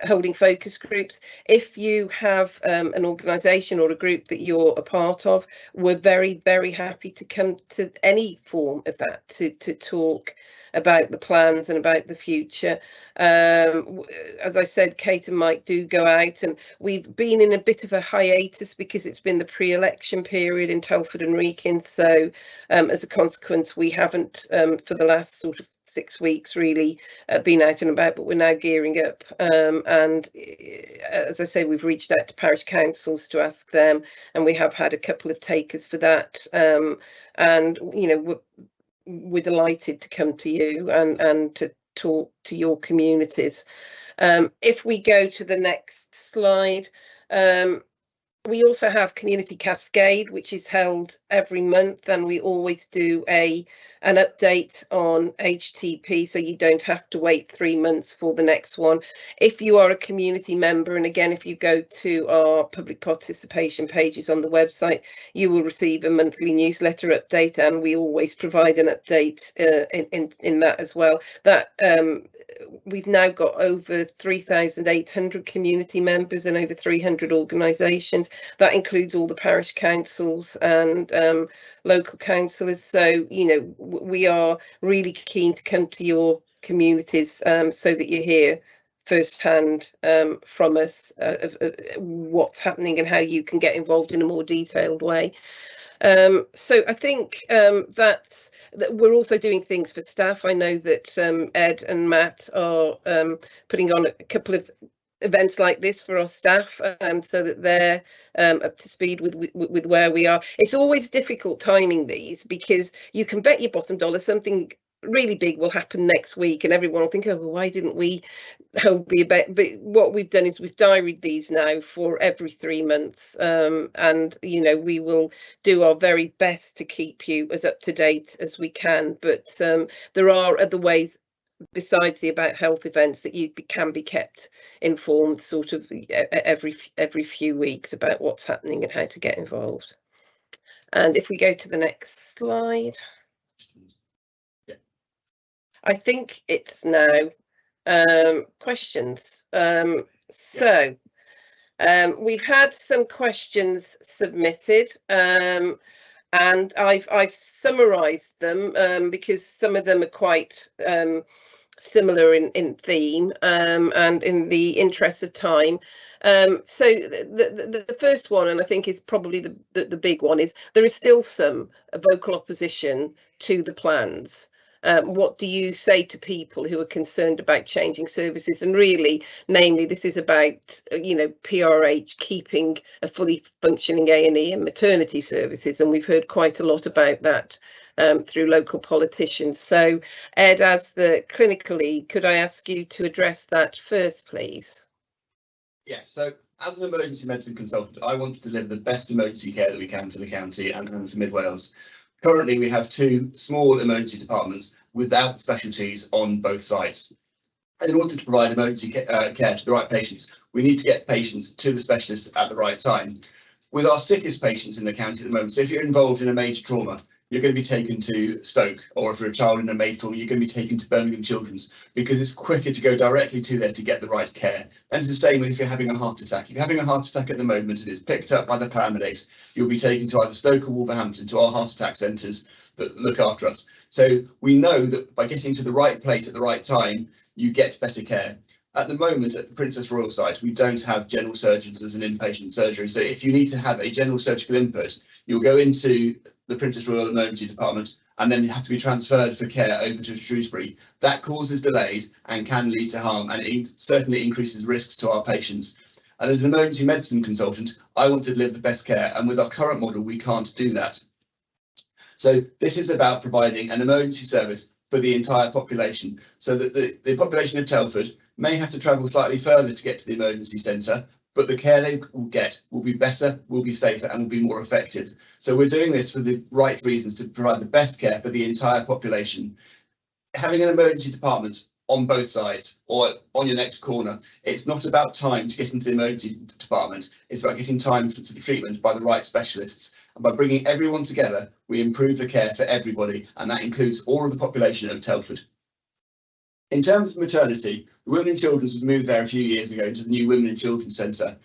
holding focus groups. If you have an organisation or a group that you're a part of, we're very, very happy to come to any form of that to talk about the plans and about the future. As I said, Kate and Mike do go out, and we've been in a bit of a hiatus because it's been the pre-election period in Telford and Wrekin. So as a consequence, we haven't for the last sort of 6 weeks really been out and about, but we're now gearing up. And as I say, we've reached out to parish councils to ask them, and we have had a couple of takers for that. And we're delighted to come to you and to talk to your communities. If we go to the next slide, we also have Community Cascade, which is held every month, and we always do an update on HTP, so you don't have to wait 3 months for the next one. If you are a community member, and again, if you go to our public participation pages on the website, you will receive a monthly newsletter update, and we always provide an update in that as well. That we've now got over 3,800 community members and over 300 organisations. That includes all the parish councils and local councillors. So, we are really keen to come to your communities so that you hear firsthand from us of what's happening and how you can get involved in a more detailed way. So I think that we're also doing things for staff. I know that Ed and Matt are putting on a couple of events like this for our staff, so that they're up to speed with where we are. It's always difficult timing these, because you can bet your bottom dollar something really big will happen next week and everyone will think, oh, well, why didn't we hold the event? But what we've done is we've diaried these now for every 3 months, and we will do our very best to keep you as up to date as we can. But there are other ways besides the About Health events that you can be kept informed sort of every few weeks about what's happening and how to get involved. And if we go to the next slide, Yeah. I think it's now questions. We've had some questions submitted, and I've summarised them because some of them are quite similar in theme, and in the interest of time. So the first one, and I think is probably the big one, is there is still some vocal opposition to the plans. What do you say to people who are concerned about changing services? And really, namely, this is about, you know, PRH keeping a fully functioning A&E and maternity services, and we've heard quite a lot about that through local politicians. So, Ed, as the clinical lead, could I ask you to address that first, please? Yes, so as an emergency medicine consultant, I want to deliver the best emergency care that we can for the county and for Mid Wales. Currently, we have 2 small emergency departments without specialties on both sides. In order to provide emergency care to the right patients, we need to get patients to the specialists at the right time. With our sickest patients in the county at the moment, so if you're involved in a major trauma, you're going to be taken to Stoke, or if you're a child in a major trauma, you're going to be taken to Birmingham Children's, because it's quicker to go directly to there to get the right care. And it's the same if you're having a heart attack. If you're having a heart attack at the moment and it's picked up by the paramedics, you'll be taken to either Stoke or Wolverhampton, to our heart attack centres that look after us. So we know that by getting to the right place at the right time, you get better care. At the moment, at the Princess Royal site, we don't have general surgeons as an inpatient surgery. So if you need to have a general surgical input, you'll go into the Princess Royal Emergency Department and then you have to be transferred for care over to Shrewsbury. That causes delays and can lead to harm, and it certainly increases risks to our patients. And as an emergency medicine consultant, I want to deliver the best care, and with our current model, we can't do that. So this is about providing an emergency service for the entire population, so that the population of Telford may have to travel slightly further to get to the emergency centre, but the care they will get will be better, will be safer, and will be more effective. So we're doing this for the right reasons, to provide the best care for the entire population. Having an emergency department on both sides or on your next corner, it's not about time to get into the emergency department, it's about getting time for the treatment by the right specialists. And by bringing everyone together, we improve the care for everybody, and that includes all of the population of Telford. In terms of maternity, the Women and Children's was moved there a few years ago into the new Women and Children's Centre.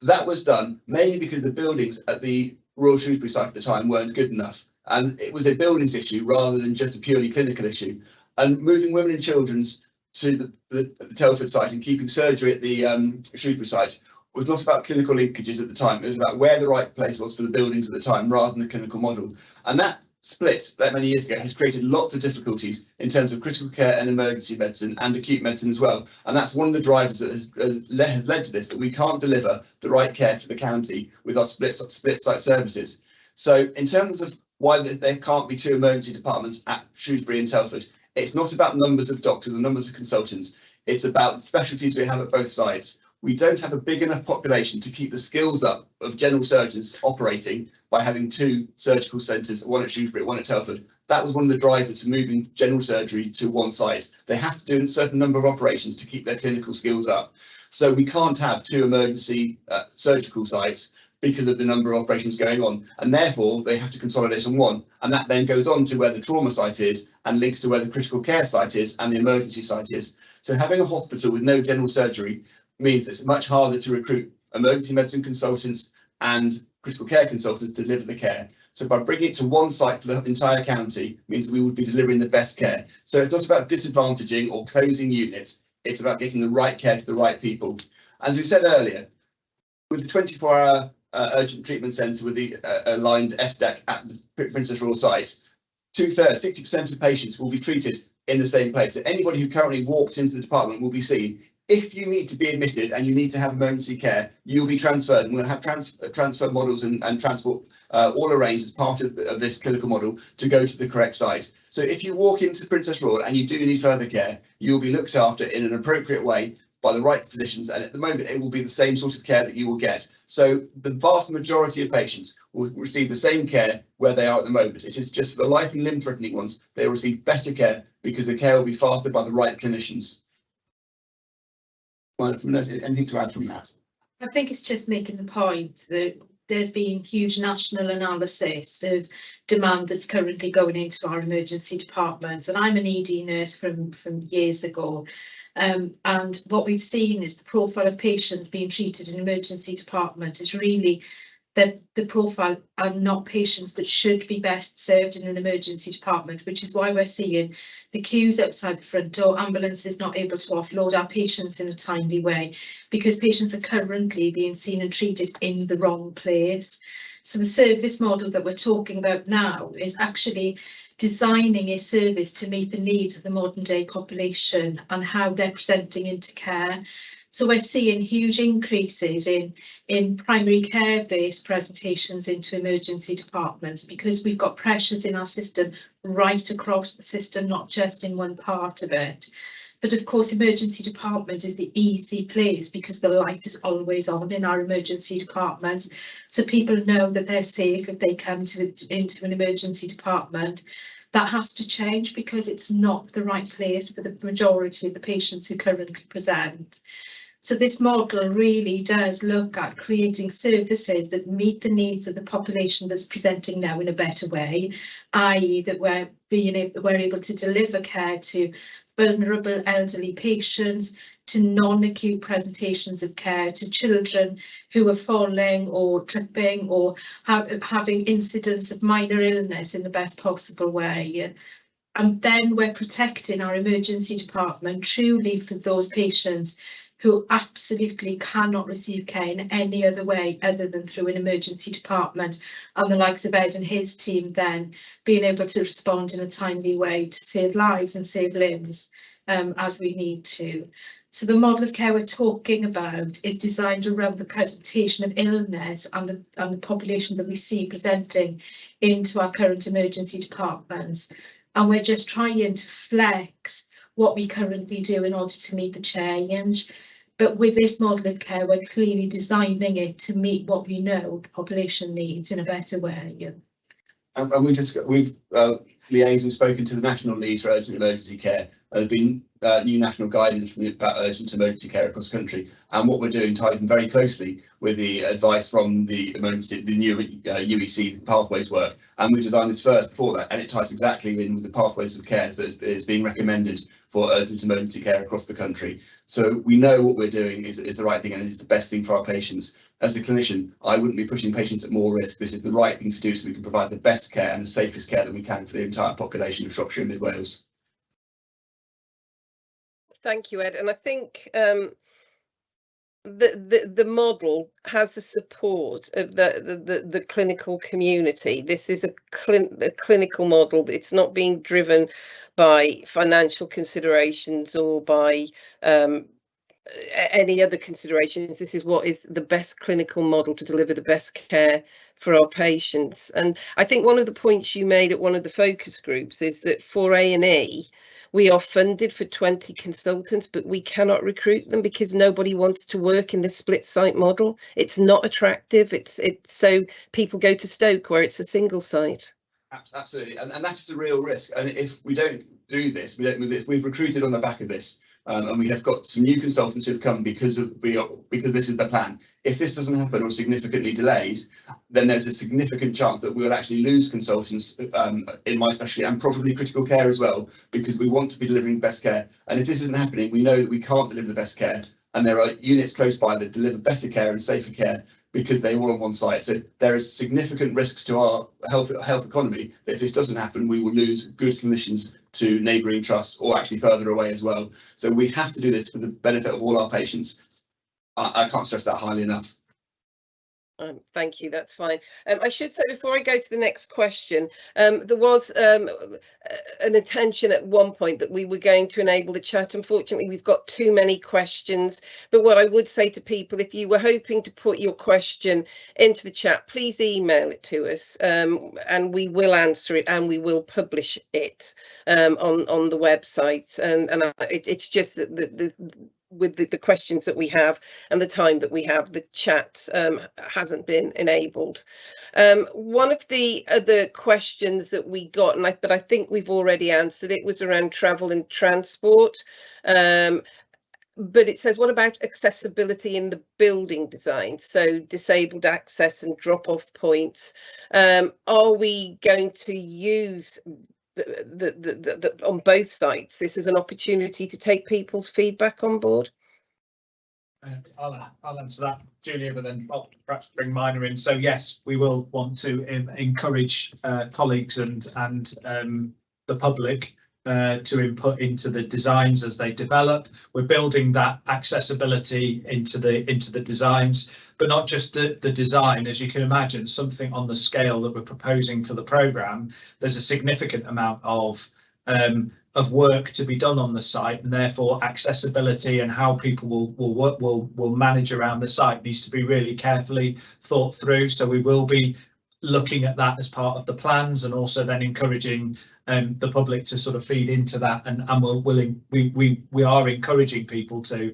That was done mainly because the buildings at the Royal Shrewsbury site at the time weren't good enough, and it was a buildings issue rather than just a purely clinical issue. And moving Women and Children's to the Telford site and keeping surgery at the Shrewsbury site was not about clinical linkages at the time. It was about where the right place was for the buildings at the time rather than the clinical model. And that split that many years ago has created lots of difficulties in terms of critical care and emergency medicine and acute medicine as well. And that's one of the drivers that has led to this, that we can't deliver the right care for the county with our split site services. So in terms of why there can't be 2 emergency departments at Shrewsbury and Telford, it's not about numbers of doctors or numbers of consultants. It's about the specialties we have at both sides. We don't have a big enough population to keep the skills up of general surgeons operating by having 2 surgical centres, one at Shrewsbury, one at Telford. That was one of the drivers of moving general surgery to one site. They have to do a certain number of operations to keep their clinical skills up. So we can't have 2 emergency surgical sites because of the number of operations going on, and therefore they have to consolidate on one, and that then goes on to where the trauma site is and links to where the critical care site is and the emergency site is. So having a hospital with no general surgery means it's much harder to recruit emergency medicine consultants and critical care consultants to deliver the care. So by bringing it to one site for the entire county means we would be delivering the best care. So it's not about disadvantaging or closing units, it's about getting the right care to the right people. As we said earlier, with the 24-hour urgent treatment centre with the aligned SDAC at the Princess Royal site, 2/3, 60% of patients will be treated in the same place. So anybody who currently walks into the department will be seen. If you need to be admitted and you need to have emergency care, you'll be transferred, and we'll have transfer models and transport all arranged as part of this clinical model to go to the correct site. So if you walk into Princess Royal and you do need further care, you'll be looked after in an appropriate way by the right physicians, and at the moment it will be the same sort of care that you will get. So the vast majority of patients will receive the same care where they are at the moment. It is just for the life and limb threatening ones, they will receive better care because the care will be faster by the right clinicians. Anything to add from that? I think it's just making the point that there's been huge national analysis of demand that's currently going into our emergency departments, and I'm an ED nurse from years ago. And what we've seen is the profile of patients being treated in emergency department is really that the profile are not patients that should be best served in an emergency department, which is why we're seeing the queues outside the front door, ambulances not able to offload our patients in a timely way, because patients are currently being seen and treated in the wrong place. So the service model that we're talking about now is actually designing a service to meet the needs of the modern day population and how they're presenting into care. So we're seeing huge increases in primary care based presentations into emergency departments, because we've got pressures in our system right across the system, not just in one part of it. But of course, emergency department is the easy place because the light is always on in our emergency departments. So people know that they're safe if they come into an emergency department. That has to change because it's not the right place for the majority of the patients who currently present. So this model really does look at creating services that meet the needs of the population that's presenting now in a better way, i.e. that we're able to deliver care to vulnerable elderly patients, to non-acute presentations of care, to children who are falling or tripping or having incidents of minor illness in the best possible way. And then we're protecting our emergency department truly for those patients who absolutely cannot receive care in any other way other than through an emergency department, and the likes of Ed and his team then being able to respond in a timely way to save lives and save limbs as we need to. So the model of care we're talking about is designed around the presentation of illness and the population that we see presenting into our current emergency departments. And we're just trying to flex what we currently do in order to meet the change. But with this model of care, we're clearly designing it to meet what we know the population needs in a better way. And we've liaised and spoken to the national leads for urgent emergency care. There's been new national guidance about urgent emergency care across the country, and what we're doing ties in very closely with the advice from the new UEC pathways work. And we designed this first before that, and it ties exactly in with the pathways of care that is being recommended for urgent emergency care across the country. So we know what we're doing is the right thing and is the best thing for our patients. As a clinician, I wouldn't be pushing patients at more risk. This is the right thing to do so we can provide the best care and the safest care that we can for the entire population of Shropshire and Mid Wales. Thank you, Ed. And I think the model has the support of the clinical community. This is a clinical model. It's not being driven by financial considerations or by any other considerations. This is what is the best clinical model to deliver the best care for our patients. And I think one of the points you made at one of the focus groups is that for A&E, we are funded for 20 consultants, but we cannot recruit them because nobody wants to work in the split site model. It's not attractive. It's so people go to Stoke where it's a single site. Absolutely, and that is a real risk. And if we don't do this, we don't move this. We've recruited on the back of this. And we have got some new consultants who've come because this is the plan. If this doesn't happen or significantly delayed, then there's a significant chance that we'll actually lose consultants in my specialty and probably critical care as well, because we want to be delivering best care. And if this isn't happening, we know that we can't deliver the best care. And there are units close by that deliver better care and safer care because they were on one site. So there is significant risks to our health economy that if this doesn't happen, we will lose good clinicians to neighbouring trusts or actually further away as well. So we have to do this for the benefit of all our patients. I can't stress that highly enough. Thank you, that's fine. I should say before I go to the next question, there was an intention at one point that we were going to enable the chat. Unfortunately, we've got too many questions, but what I would say to people, if you were hoping to put your question into the chat, please email it to us and we will answer it and we will publish it on the website. And it's just that with the questions that we have and the time that we have, the chat hasn't been enabled. One of the other questions that we got, but I think we've already answered it, was around travel and transport. but it says, what about accessibility in the building design? So disabled access and drop-off points. Are we going to use on both sites this is an opportunity to take people's feedback on board? I'll answer that, Julia, but then I'll perhaps bring Minor in. So yes, we will want to encourage colleagues and the public to input into the designs as they develop. We're building that accessibility into the designs, but not just the design. As you can imagine, something on the scale that we're proposing for the programme, there's a significant amount of work to be done on the site, and therefore accessibility and how people will manage around the site needs to be really carefully thought through. So we will be looking at that as part of the plans, and also then encouraging the public to sort of feed into that, and we are encouraging people to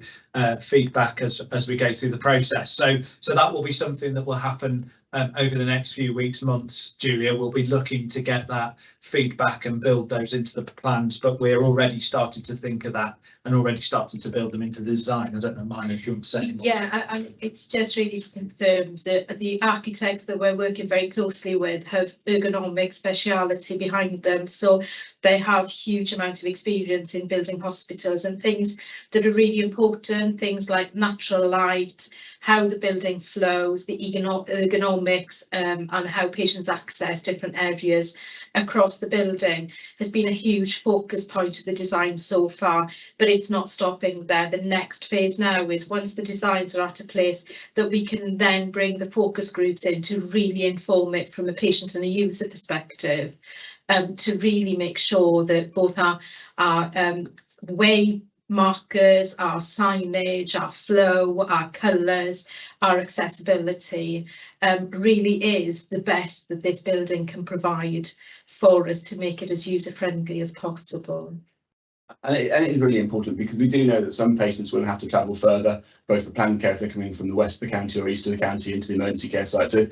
feedback as we go through the process. So that will be something that will happen over the next few weeks, months. Julia, we'll be looking to get that feedback and build those into the plans, but we're already starting to think of that and already started to build them into the design. I don't know, Minor, if you want to say more. Yeah, it's just really to confirm that the architects that we're working very closely with have ergonomic speciality behind them, so they have huge amount of experience in building hospitals, and things that are really important, things like natural light, how the building flows, the ergonomics, and how patients access different areas across the building has been a huge focus point of the design so far, but it's not stopping there. The next phase now is, once the designs are at a place that we can then bring the focus groups in to really inform it from a patient and a user perspective, to really make sure that both our way markers, our signage, our flow, our colours, our accessibility really is the best that this building can provide for us to make it as user-friendly as possible. And it is really important, because we do know that some patients will have to travel further, both for planned care if they're coming from the west of the county or east of the county into the emergency care site. So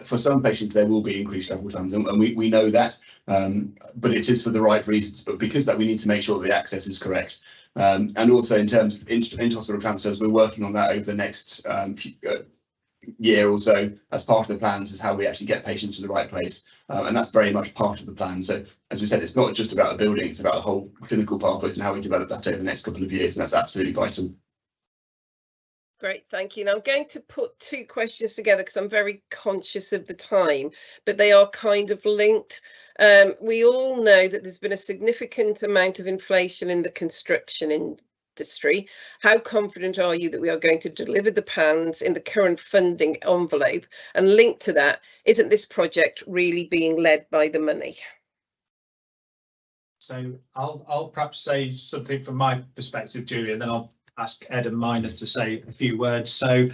for some patients, there will be increased travel times, and we know that, but it is for the right reasons. But because that, we need to make sure the access is correct. And also in terms of inter-hospital transfers, we're working on that over the next year or so as part of the plans, is how we actually get patients to the right place. And that's very much part of the plan. So as we said, it's not just about the building, it's about the whole clinical pathways and how we develop that over the next couple of years, and that's absolutely vital. Great, thank you. Now I'm going to put two questions together because I'm very conscious of the time, but they are kind of linked. We all know that there's been a significant amount of inflation in the construction industry. How confident are you that we are going to deliver the plans in the current funding envelope? And linked to that, isn't this project really being led by the money? So I'll perhaps say something from my perspective, Julia, and then I'll ask Ed and Minor to say a few words. So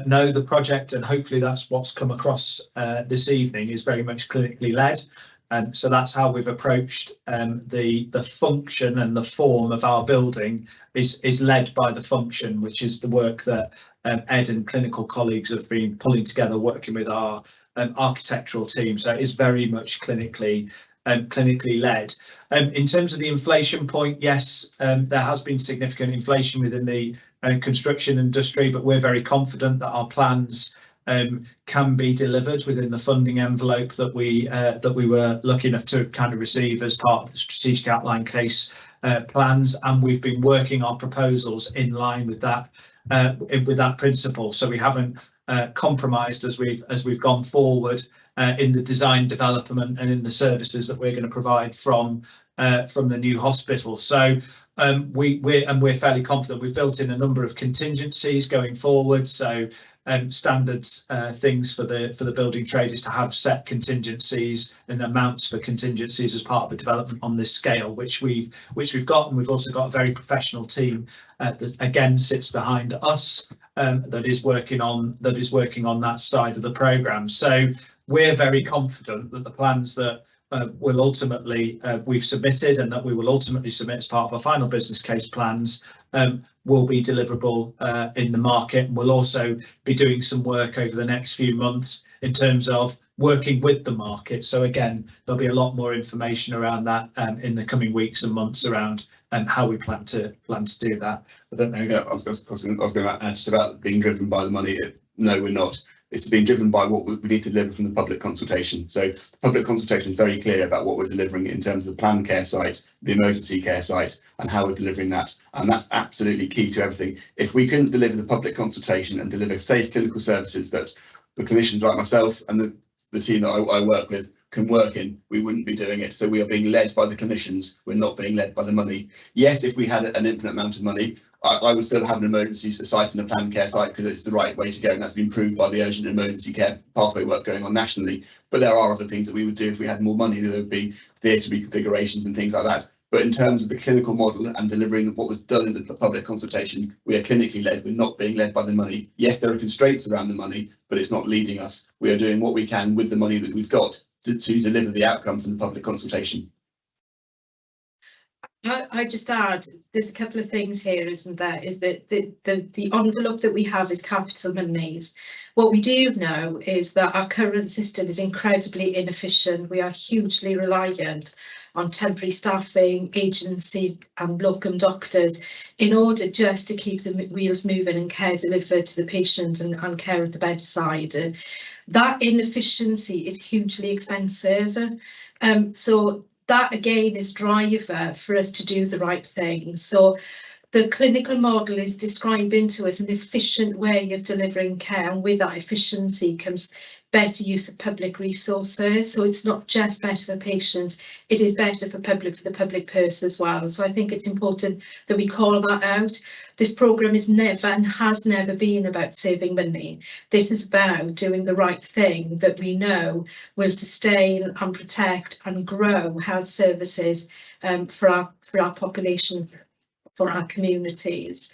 no, the project, and hopefully that's what's come across this evening, is very much clinically led. And so that's how we've approached the function and the form of our building is led by the function, which is the work that Ed and clinical colleagues have been pulling together, working with our architectural team. So it's very much clinically led. In terms of the inflation point, yes, there has been significant inflation within the construction industry, but we're very confident that our plans can be delivered within the funding envelope that we were lucky enough to kind of receive as part of the strategic outline case plans, and we've been working our proposals in line with that principle. So we haven't compromised as we've gone forward in the design development and in the services that we're going to provide from the new hospital. So we're fairly confident. We've built in a number of contingencies going forward. So standards things for the building trade is to have set contingencies and amounts for contingencies as part of the development on this scale, which we've got, and we've also got a very professional team that again sits behind us that is working on that side of the programme. So we're very confident that the plans that will ultimately we've submitted and that we will ultimately submit as part of our final business case plans will be deliverable in the market. And we'll also be doing some work over the next few months in terms of working with the market. So again, there'll be a lot more information around that in the coming weeks and months around and how we plan to do that. I don't know. Yeah, I was going to add just about being driven by the money. No, we're not. It's being driven by what we need to deliver from the public consultation. So the public consultation is very clear about what we're delivering in terms of the planned care site, the emergency care site, and how we're delivering that. And that's absolutely key to everything. If we couldn't deliver the public consultation and deliver safe clinical services that the clinicians like myself and the team that I work with can work in, we wouldn't be doing it. So we are being led by the clinicians. We're not being led by the money. Yes, if we had an infinite amount of money, I would still have an emergency site and a planned care site because it's the right way to go, and that's been proved by the urgent emergency care pathway work going on nationally. But there are other things that we would do if we had more money. There would be theatre reconfigurations and things like that. But in terms of the clinical model and delivering what was done in the public consultation, we are clinically led. We're not being led by the money. Yes, there are constraints around the money, but it's not leading us. We are doing what we can with the money that we've got to deliver the outcome from the public consultation. I just add, there's a couple of things here, isn't there? Is that the envelope that we have is capital monies. What we do know is that our current system is incredibly inefficient. We are hugely reliant on temporary staffing, agency and locum doctors in order just to keep the wheels moving and care delivered to the patient and care at the bedside. That inefficiency is hugely expensive. So that again is driver for us to do the right thing. So the clinical model is describing to us an efficient way of delivering care, and with that efficiency comes better use of public resources. So it's not just better for patients, it is better for the public purse as well. So I think it's important that we call that out. This programme is never and has never been about saving money. This is about doing the right thing that we know will sustain and protect and grow health services for our population, for our communities.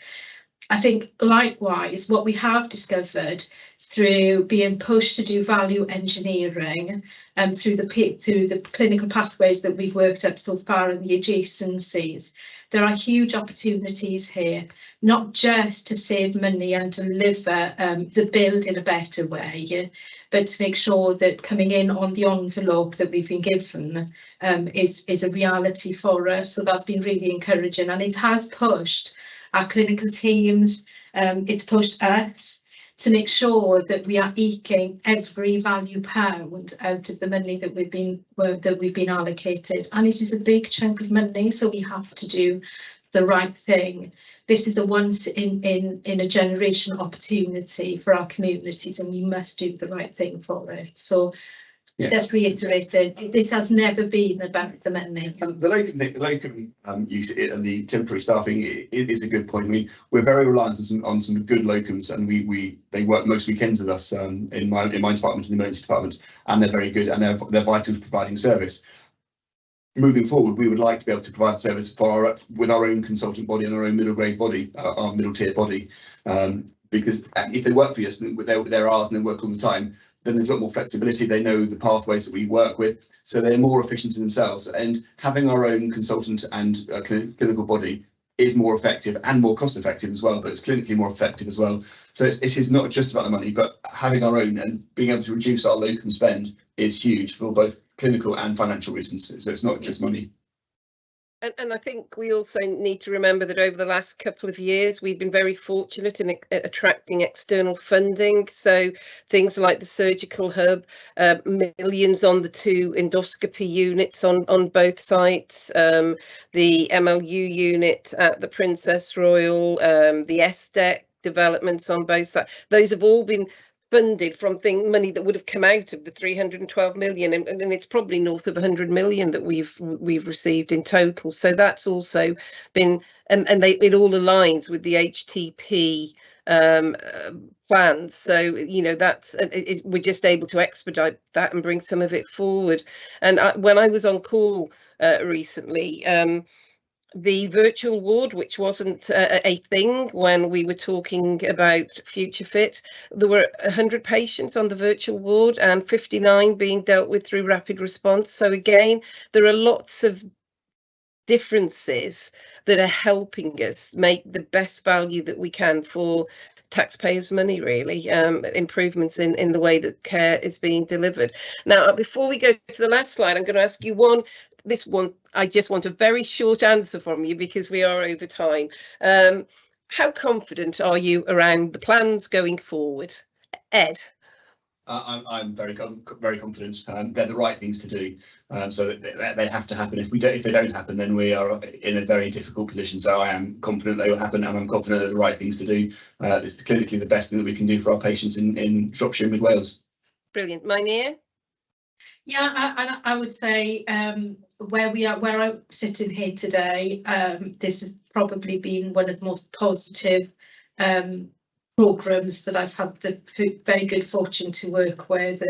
I think likewise, what we have discovered through being pushed to do value engineering and through the clinical pathways that we've worked up so far in the adjacencies, there are huge opportunities here, not just to save money and deliver the build in a better way, but to make sure that coming in on the envelope that we've been given is a reality for us. So that's been really encouraging, and it has pushed our clinical teams, it's pushed us to make sure that we are eking every value pound out of the money that we've been allocated, and it is a big chunk of money, so we have to do the right thing. This is a once in a generation opportunity for our communities, and we must do the right thing for it. So yeah. Just reiterated, this has never been about the money. And the locum use and the temporary staffing is a good point. I mean, we're very reliant on some good locums, and they work most weekends with us in my department, in the emergency department, and they're very good, and they're vital to providing service. Moving forward, we would like to be able to provide service with our own consultant body and our own middle grade body, our middle tier body, because if they work for us, they're ours and they work all the time, then there's a lot more flexibility. They know the pathways that we work with, so they're more efficient in themselves. And having our own consultant and clinical body is more effective and more cost effective as well, but it's clinically more effective as well. So it is not just about the money, but having our own and being able to reduce our locum spend is huge for both clinical and financial reasons. So it's not just money. And I think we also need to remember that over the last couple of years, we've been very fortunate in attracting external funding. So things like the surgical hub, millions on the 2 endoscopy units on both sites, the MLU unit at the Princess Royal, the SDEC developments on both sides. Those have all been funded from money that would have come out of the 312 million, and it's probably north of 100 million that we've received in total. So that's also been, and it all aligns with the HTP plans. So you know, that's we're just able to expedite that and bring some of it forward. And when I was on call recently, the virtual ward, which wasn't a thing when we were talking about Future Fit, there were 100 patients on the virtual ward and 59 being dealt with through rapid response. So again, there are lots of differences that are helping us make the best value that we can for taxpayers' money, really, improvements in the way that care is being delivered. Now, before we go to the last slide, I'm going to ask you one this one, I just want a very short answer from you because we are over time. How confident are you around the plans going forward? Ed? I'm very confident. They're the right things to do, so they have to happen. If they don't happen, then we are in a very difficult position. So I am confident they will happen, and I'm confident they're the right things to do. It's clinically the best thing that we can do for our patients in Shropshire and Mid Wales. Brilliant. Mynheer? Yeah, I would say where I'm sitting here today, this has probably been one of the most positive programmes that I've had the very good fortune to work with.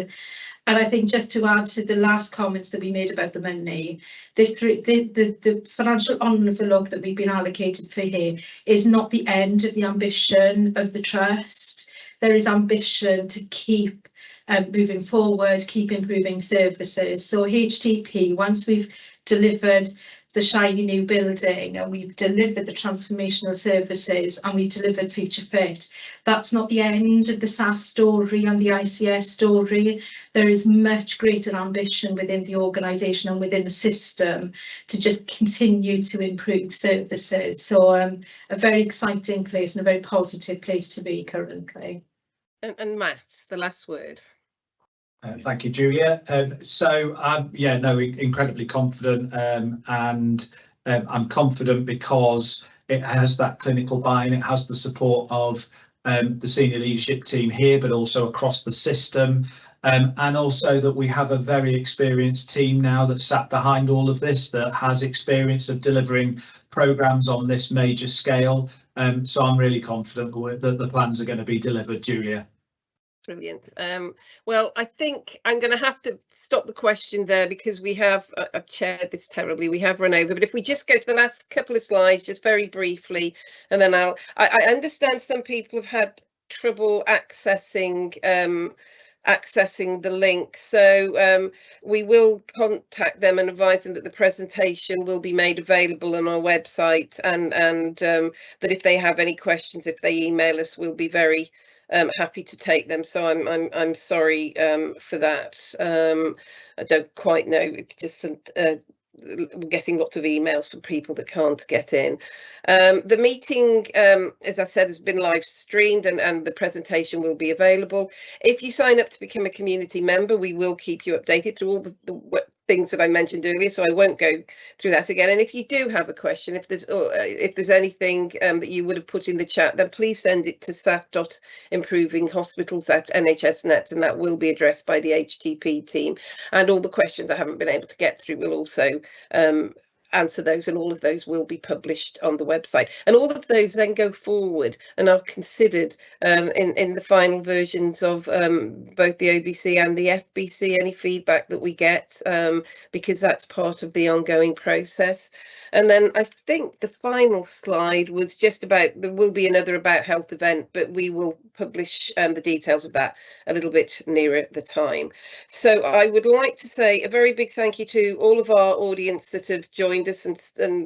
And I think just to add to the last comments that we made about the money, the financial envelope that we've been allocated for here is not the end of the ambition of the trust. There is ambition to keep moving forward, keep improving services. So HTP, once we've delivered the shiny new building and we've delivered the transformational services and we've delivered Future Fit, that's not the end of the SAF story and the ICS story. There is much greater ambition within the organisation and within the system to just continue to improve services. So a very exciting place and a very positive place to be currently. And Matt, the last word. Thank you, Julia. Yeah, no, incredibly confident, and I'm confident because it has that clinical buy-in, it has the support of the senior leadership team here, but also across the system, and also that we have a very experienced team now that sat behind all of this, that has experience of delivering programmes on this major scale. So I'm really confident that the plans are going to be delivered, Julia. Brilliant. Well, I think I'm going to have to stop the question there because we have, I've chaired this terribly, we have run over, but if we just go to the last couple of slides, just very briefly, and then I understand some people have had trouble accessing the link, so we will contact them and advise them that the presentation will be made available on our website, and that if they have any questions, if they email us, we'll be very happy to take them. So I'm sorry for that. I don't quite know. It's just we're getting lots of emails from people that can't get in. The meeting, as I said, has been live streamed, and the presentation will be available. If you sign up to become a community member, we will keep you updated through all the things that I mentioned earlier, so I won't go through that again. And if you do have a question, if there's anything that you would have put in the chat, then please send it to sat.improvinghospitals@nhs.net, and that will be addressed by the HTP team. And all the questions I haven't been able to get through will also answer those, and all of those will be published on the website, and all of those then go forward and are considered in the final versions of both the OBC and the FBC, any feedback that we get, because that's part of the ongoing process. And then I think the final slide was just about, there will be another About Health event, but we will publish the details of that a little bit nearer the time. So I would like to say a very big thank you to all of our audience that have joined us and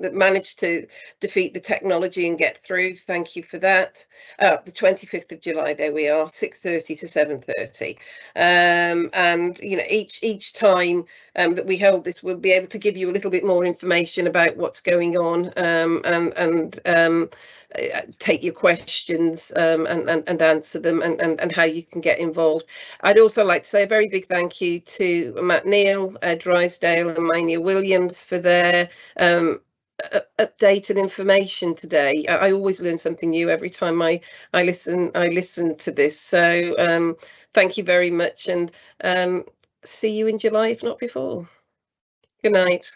that managed to defeat the technology and get through. Thank you for that. The 25th of July, there we are, 6:30 to 7:30. And you know, each time that we hold this, we'll be able to give you a little bit more information about what's going on, and take your questions and answer them, and how you can get involved. I'd also like to say a very big thank you to Matt Neal, Drysdale and Mynheer Williams for their update and information today. I always learn something new every time I listen to this. So thank you very much, and see you in July, if not before. Good night.